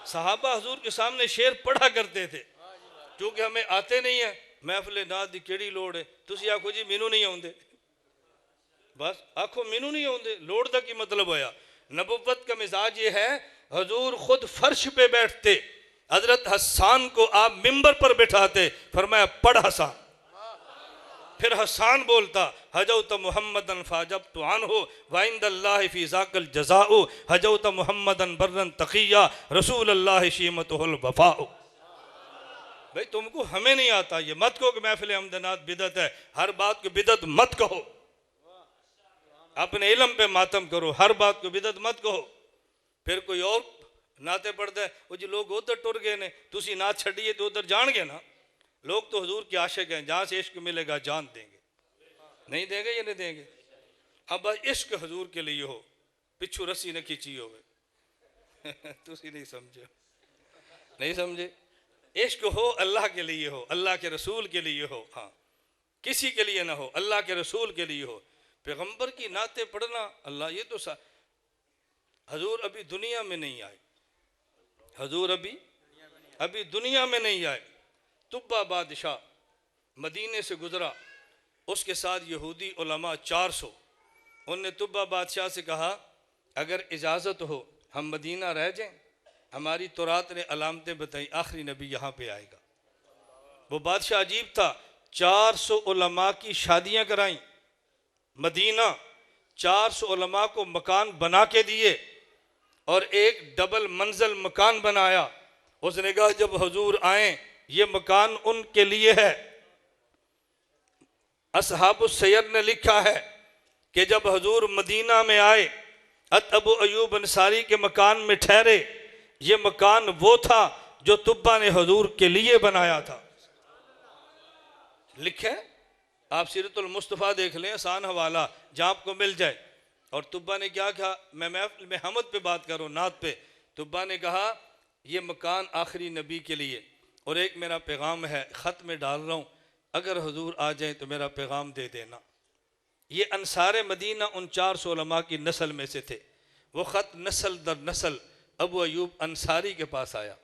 सहाबा हुजूर के सामने शेर पढ़ा करते थे, क्योंकि हमें आते नहीं है। महफिल नात दी केड़ी लोड़ है, तुसी आखो जी मैनू नहीं आउंदे, बस आखो मैनू नहीं आउंदे, लोड़ दा की मतलब होया। नबुव्वत का मिजाज ये है, हुजूर खुद फर्श पे बैठते, हजरत हसन को आप मिंबर पर बैठाते, फरमाया पढ़ हसन, फिर हसन बोलता हजौत मुहम्मदन फाजबतु अन्हु वाइंदल्लाहि फी ज़ाकल जज़ाउ हजौत मुहम्मदन बर्रन तक़िया रसूलुल्लाह शीमतुहुल वफ़ाउ। भाई तुमको हमें नहीं आता, ये मत कहो कि महफिल हमदनात बिदत है, हर बात को बिदत मत कहो, अपने इल्म पे मातम करो, हर बात को बिदत मत कहो। फिर कोई और नाते पढ़ता है वो जी लोग उधर टुर गए ने, तुसी नात छड़िए तो उधर जान गए ना। लोग तो हुजूर के आशिक हैं, जहाँ से इश्क मिलेगा जान देंगे, नहीं देंगे या नहीं देंगे। अब बस इश्क हुजूर के लिए हो, पिछू रस्सी न खींची हो तुसी नहीं समझे, नहीं समझे। इश्क हो अल्लाह के लिए हो, अल्लाह के रसूल के लिए हो, हाँ किसी के लिए ना हो, अल्लाह के रसूल के लिए हो। पैगंबर की नाते पढ़ना अल्लाह, ये तो हजूर अभी दुनिया में नहीं आए, हजूर अभी दुनिया में नहीं आए। तुब्बा बादशाह मदीने से गुजरा, उसके साथ यहूदी उलमा 400, उनने तुब्बा बादशाह से कहा अगर इजाज़त हो हम मदीना रह जाएं, हमारी तौरात ने अलामतें बताई आखिरी नबी यहाँ पे आएगा। वो बादशाह अजीब था, 400 उलमा की शादियाँ कराई, मदीना 400 उलमा को मकान बना के दिए और एक डबल मंजिल मकान बनाया। उसने कहा जब हुजूर आए ये मकान उनके लिए है। असहाबुस सैर ने लिखा है कि जब हुजूर मदीना में आए, अबू अयूब अंसारी के मकान में ठहरे, ये मकान वो था जो तुब्बा ने हुजूर के लिए बनाया था। लिखे आप सीरतुल मुस्तफ़ा देख लें, आसान हवाला जहाँ आपको मिल जाए। और तुब्बा ने क्या कहा, मैं हमद पे बात करूँ, नात पे। तुब्बा ने कहा ये मकान आखिरी नबी के लिए, और एक मेरा पैगाम है ख़त में डाल रहा हूँ, अगर हुजूर आ जाए तो मेरा पैगाम दे देना। ये अंसार मदीना उन 400 उलमा की नस्ल में से थे। वो ख़त नस्ल दर नस्ल अबू अयूब अंसारी के पास आया,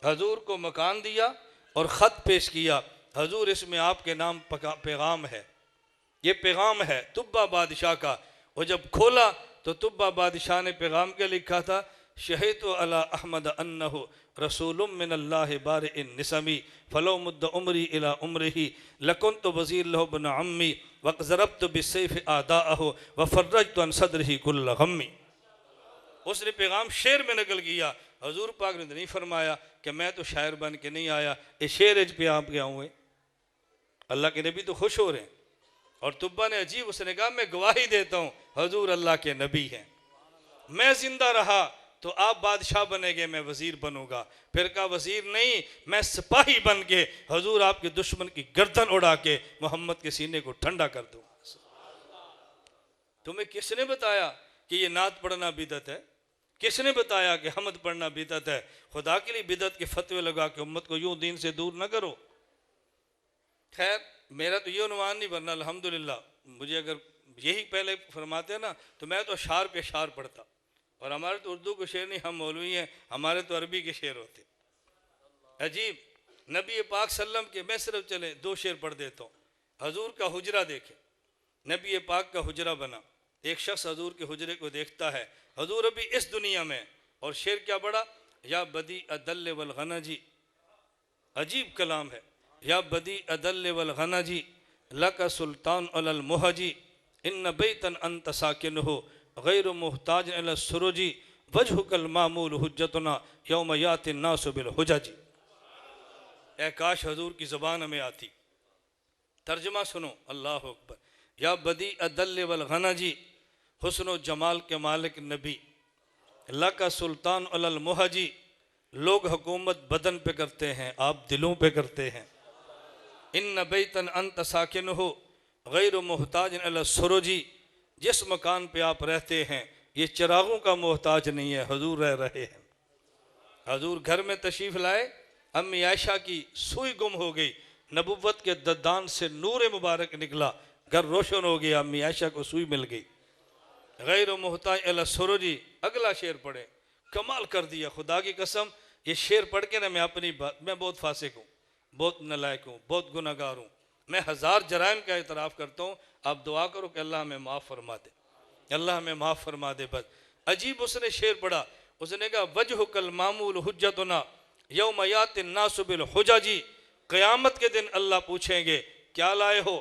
हुजूर को मकान दिया और ख़त पेश किया, हुजूर इसमें आपके नाम पैगाम है, ये पैगाम है तुब्बा बादशाह का। वो जब खोला तो तुब्बा बादशाह ने पैगाम के लिखा था, शहीदु अला अहमद अन्नहु रसूलुम मिनल्लाहि बारिइन निसमी फलो मुद्द उमरी इला उमरिही लकुन्तु वज़ीर लहु बिन अम्मी वक़ज़रब्तु बिस्सैफ़ि आदाअहु व फ़र्रजतु अन सदरिही कुल्ल गम्मी। उसने पैगाम शेर में नकल किया। हुजूर पाक ने नहीं फरमाया कि मैं तो शायर बन के नहीं आया, ये शेर पे आप गया हुए। अल्लाह के नबी तो खुश हो रहे हैं, और तुब्बा ने अजीब, उसने कहा मैं गवाही देता हूँ हजूर अल्लाह के नबी हैं, मैं जिंदा रहा तो आप बादशाह बनेंगे, मैं वजीर बनूंगा। फिर कहा वजीर नहीं, मैं सिपाही बन के हजूर आपके दुश्मन की गर्दन उड़ा के मोहम्मद के सीने को ठंडा कर दूंगा। तुम्हें किसने बताया कि ये नात पढ़ना बिदत है? किसने बताया कि हमद पढ़ना बिदत है? खुदा के लिए बिदत के फतवे लगा के उम्मत को यूं दीन से दूर न करो। खैर, मेरा तो ये उन्वान नहीं बनना, अल्हम्दुलिल्लाह। मुझे अगर यही पहले फरमाते ना तो मैं तो अशार पे अशार पढ़ता, और हमारे तो उर्दू के शेर नहीं, हम मौलवी हैं, हमारे तो अरबी के शेर होते। अजीब, नबी पाक सल्लम के, मैं सिर्फ चले 2 शेर पढ़ देता हूँ। हजूर का हुजरा देखे, नबी पाक का हुजरा बना, एक शख्स हजूर के हुजरे को देखता है, हजूर अभी इस दुनिया में, और शेर क्या पढ़ा? या बदी अदल वल गना जी, अजीब कलाम है। या बदी अदल वल गना जी लका सुल्तान अल मुहजी इन बैतन अंत साकिन हो गैर मुहताज अल सुरुजी वजहुकल मामूल हुज्जतना यौम यातिन नासु बिल हुजाजी। ए काश हजूर की ज़बान में आती। तर्जमा सुनो, अल्लाह अकबर। या बदी अदल वल गना जी, हुस्न जमाल के मालिक नबी, लका सुल्तान अल मुहजी, लोग हुकूमत बदन पे करते हैं, आप दिलों पे करते हैं। इन बैतन अंत साकिन हो गैर मुहताज अल सुरुजी, जिस मकान पे आप रहते हैं ये चिरागों का मोहताज नहीं है, हजूर रह रहे हैं। हजूर घर में तशरीफ़ लाए, अम्मी आयशा की सुई गुम हो गई, नबुव्वत के दद्दान से नूर मुबारक निकला, घर रोशन हो गया, अम्मी आयशा को सुई मिल गई। गैर मुहताज अल सुरुजी। अगला शेर पढ़े, कमाल कर दिया, खुदा की कसम। ये शेर पढ़ के ना मैं अपनी बात, मैं बहुत फासिक हूँ, बहुत नलायक हूँ, बहुत गुनाहगार हूँ, मैं 1000 जराइम का इतराफ़ करता हूँ। आप दुआ करो कि अल्लाह हमें माफ़ फरमा दे, अल्लाह हमें माफ़ फरमा दे बस। अजीब उसने शेर पढ़ा, उसने कहा वजहुकल मामूल हुज्जतना यौम यातिन नासु बिल हुजाजी, क़यामत के दिन अल्लाह पूछेंगे क्या लाए हो,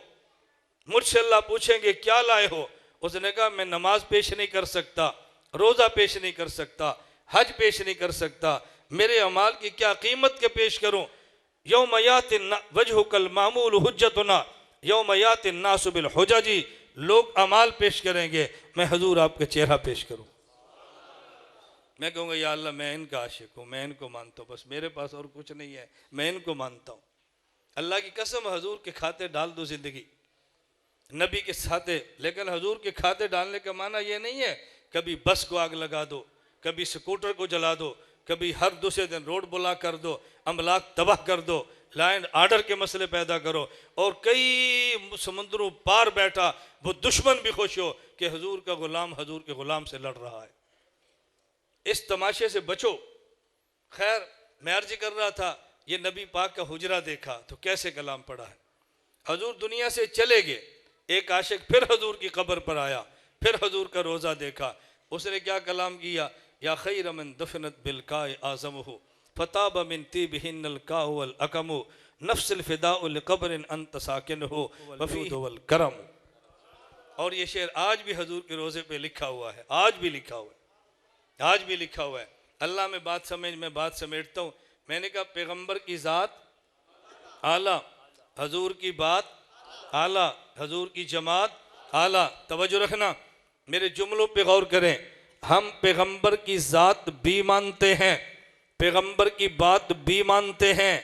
मुझसे अल्लाह पूछेंगे क्या लाए हो। उसने कहा मैं नमाज पेश नहीं कर सकता, रोज़ा पेश नहीं कर सकता, हज पेश नहीं कर सकता, मेरे अमाल की क्या कीमत के पेश करूँ। यौम यातिन वजहुकल मामूल हुज्जतना यौम यातिन नासु बिल हुजाजी, लोग अमाल पेश करेंगे, मैं हजूर आपका चेहरा पेश करूँ। मैं कहूँगा या अल्लाह मैं इनका आशिक हूँ, मैं इनको मानता हूँ, बस मेरे पास और कुछ नहीं है, मैं इनको मानता हूँ। अल्लाह की कसम हजूर के खाते डाल दो ज़िंदगी, नबी के खाते। लेकिन हजूर के खाते डालने का माना यह नहीं है कभी बस को आग लगा दो, कभी स्कूटर को जला दो, कभी हर दूसरे दिन रोड ब्लॉक कर दो, अमलाक तबाह कर दो, लैंड आर्डर के मसले पैदा करो, और कई समुद्रों पार बैठा वो दुश्मन भी खुश हो कि हजूर का गुलाम हजूर के गुलाम से लड़ रहा है। इस तमाशे से बचो। खैर, मैं अर्ज कर रहा था, ये नबी पाक का हुजरा देखा तो कैसे कलाम पढ़ा है। हजूर दुनिया से चले गए, एक आशिक फिर हजूर की कब्र पर आया, फिर हजूर का रोज़ा देखा, उसने क्या कलाम किया? या खैर मन दफनत बिलकाए आज़महु फताब मिन तीबिहिन्नल काउ वल अकमु नफ्सिल फिदाउ लिक़ब्रिन अंत साकिनहु वफ़ीहु वल करम। और ये शेर आज भी हजूर के रोज़े पे लिखा हुआ है, आज भी लिखा हुआ है, आज भी लिखा हुआ है। अल्लाह में बात समझ, मैं बात समेटता हूँ। मैंने कहा पैगम्बर की ज़ात आला, हजूर की बात आला, हजूर की जमात आला। तवज्जो रखना, मेरे जुमलों पे गौर करें। हम पैगम्बर की ज़ात भी मानते हैं, पैगम्बर की बात भी मानते हैं,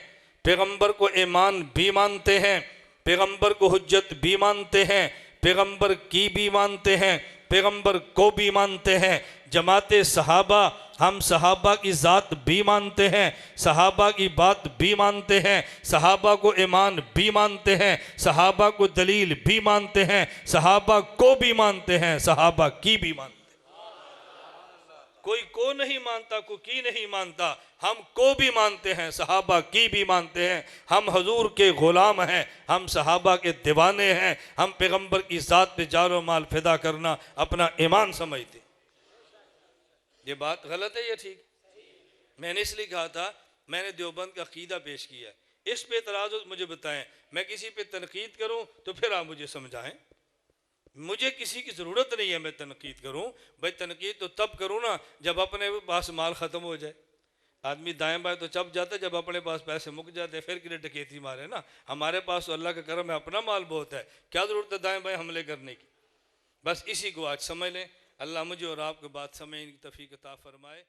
पैगम्बर को ईमान भी मानते हैं, पैगम्बर को हुज्जत भी मानते हैं, पैगम्बर की भी मानते हैं, पैगम्बर को भी मानते हैं। जमाते सहाबा, हम सहाबा की ज़ात भी मानते हैं, सहाबा की बात भी मानते हैं, सहाबा को ईमान भी मानते हैं, सहाबा को दलील भी मानते हैं, सहाबा को भी मानते हैं, सहाबा की भी मानते हैं। कोई को नहीं मानता, को की नहीं मानता, हम को भी मानते हैं, सहाबा की भी मानते हैं। हम हजूर के ग़ुलाम हैं, हम सहाबा के दीवाने हैं, हम पैगम्बर की ज़ात पे जानो माल फिदा करना अपना ईमान समझते। ये बात गलत है या ठीक? मैंने इसलिए कहा था, मैंने देवबंद का अकीदा पेश किया है, इस पे एतराज़ हो मुझे बताएं, मैं किसी पे तनकीद करूं तो फिर आप मुझे समझाएं। मुझे किसी की ज़रूरत नहीं है मैं तनकीद करूं। भाई तनकीद तो तब करूं ना जब अपने पास माल ख़त्म हो जाए, आदमी दाएं बाएं तो चप जाता है, जब अपने पास पैसे मुक जाते हैं फिर किसी डकैती मारे ना। हमारे पास तो अल्लाह का करम है, अपना माल बहुत है, क्या ज़रूरत है दाएं बाएं हमले करने की। बस इसी को आज समझ लें। अल्लाह मुझे और आपको बात समझने की तौफीक अता फरमाए।